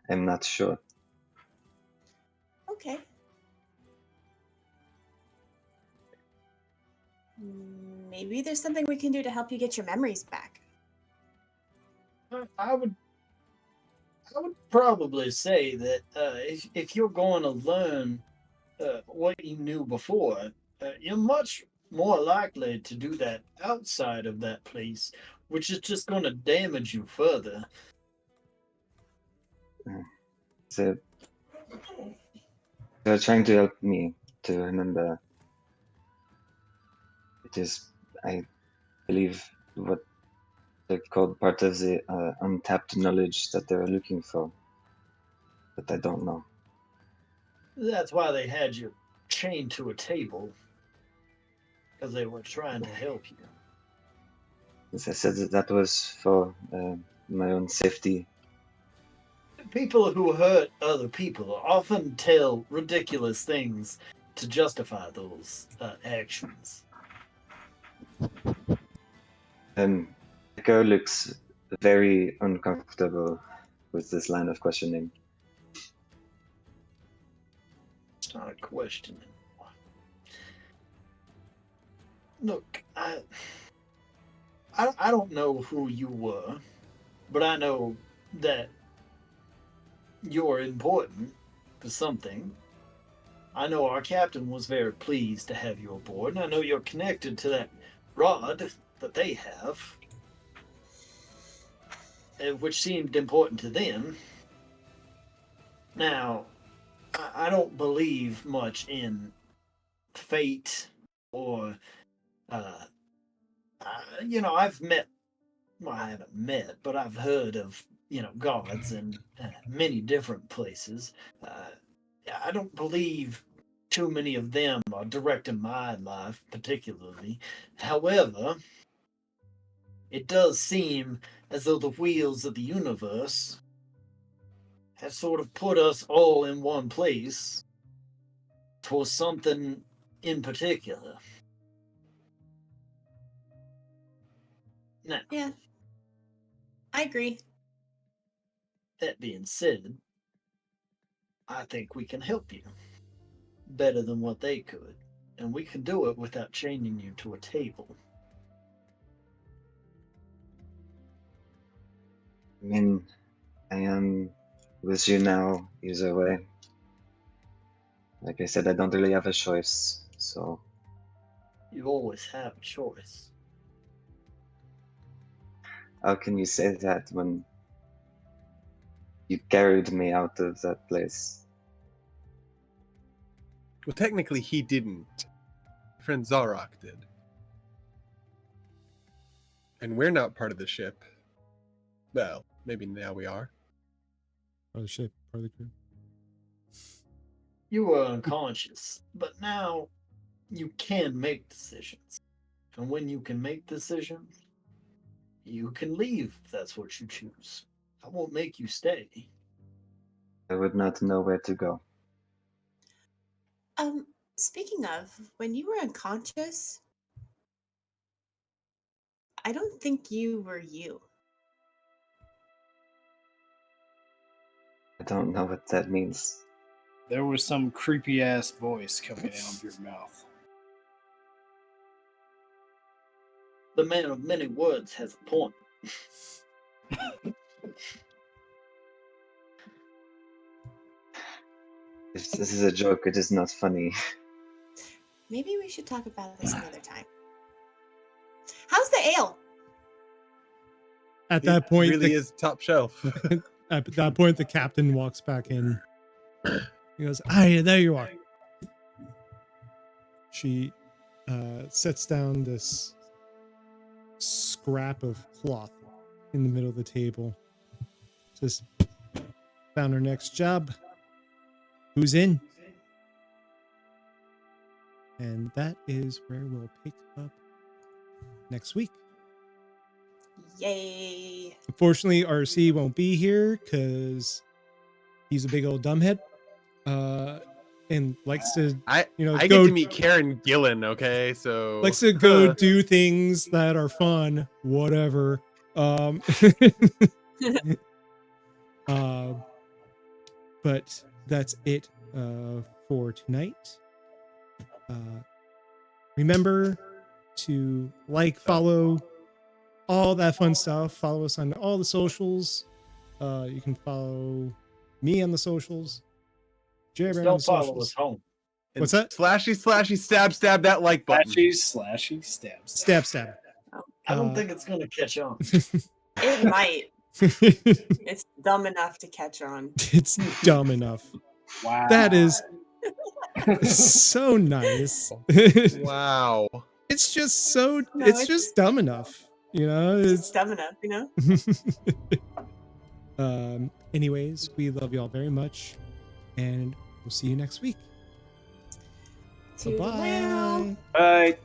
not sure. Okay. Maybe there's something we can do to help you get your memories back. I would probably say that if you're going to learn what you knew before, you're much more likely to do that outside of that place, which is just going to damage you further. So they're trying to help me to remember. It is, I believe, what they called part of the untapped knowledge that they were looking for, but I don't know. That's why they had you chained to a table, because they were trying to help you. As I said, that was for my own safety. People who hurt other people often tell ridiculous things to justify those actions. Echo looks very uncomfortable with this line of questioning. It's not a question anymore. Look, I don't know who you were, but I know that you're important for something. I know our captain was very pleased to have you aboard, and I know you're connected to that rod that they have, which seemed important to them. Now, I don't believe much in fate or, I've met, well, I haven't met, but I've heard of, gods in many different places. I don't believe too many of them are directing my life particularly. However, it does seem as though the wheels of the universe have sort of put us all in one place for something in particular. Now, Yeah, I agree. that being said, I think we can help you better than what they could, and we can do it without chaining you to a table. I mean, I am with you now, either way. Like I said, I don't really have a choice, so You always have a choice. how can you say that when you carried me out of that place? Well, technically, he didn't. Friend Zarok did. And we're not part of the ship. Well, maybe now we are. Part of the ship, part of the crew. You were unconscious, but now you can make decisions. And when you can make decisions, you can leave if that's what you choose. I won't make you stay. I would not know where to go. Speaking of, when you were unconscious, I don't think you were you. I don't know what that means. There was some creepy ass voice coming out of your mouth. The man of many words has a point. If this is a joke, it is not funny. Maybe we should talk about this another time. How's the ale? At that point, really is top shelf. at that point, the captain walks back in. He goes, "Ah, there you are." She sets down this scrap of cloth in the middle of the table. Says, "Found our next job. Who's in?" And that is where we'll pick up next week. Yay. Unfortunately, RC won't be here because he's a big old dumbhead. And likes to, I go get to meet Karen Gillan, okay? So likes to go do things that are fun, whatever. But that's it for tonight. Remember to follow, all that fun stuff. Follow us on all the socials. You can follow me on the socials. Jared on the Don't follow socials. us home. And What's that? Slashy, stab that like button. Slashy, stabs. Stab. I don't think it's going to catch on. It might. It's dumb enough to catch on. It's dumb enough. Wow. That is so nice. Wow. It's just so. No, it's it's- just dumb enough. It's dumb enough, Anyways, we love y'all very much, and we'll see you next week. To the Bye. wow. Bye.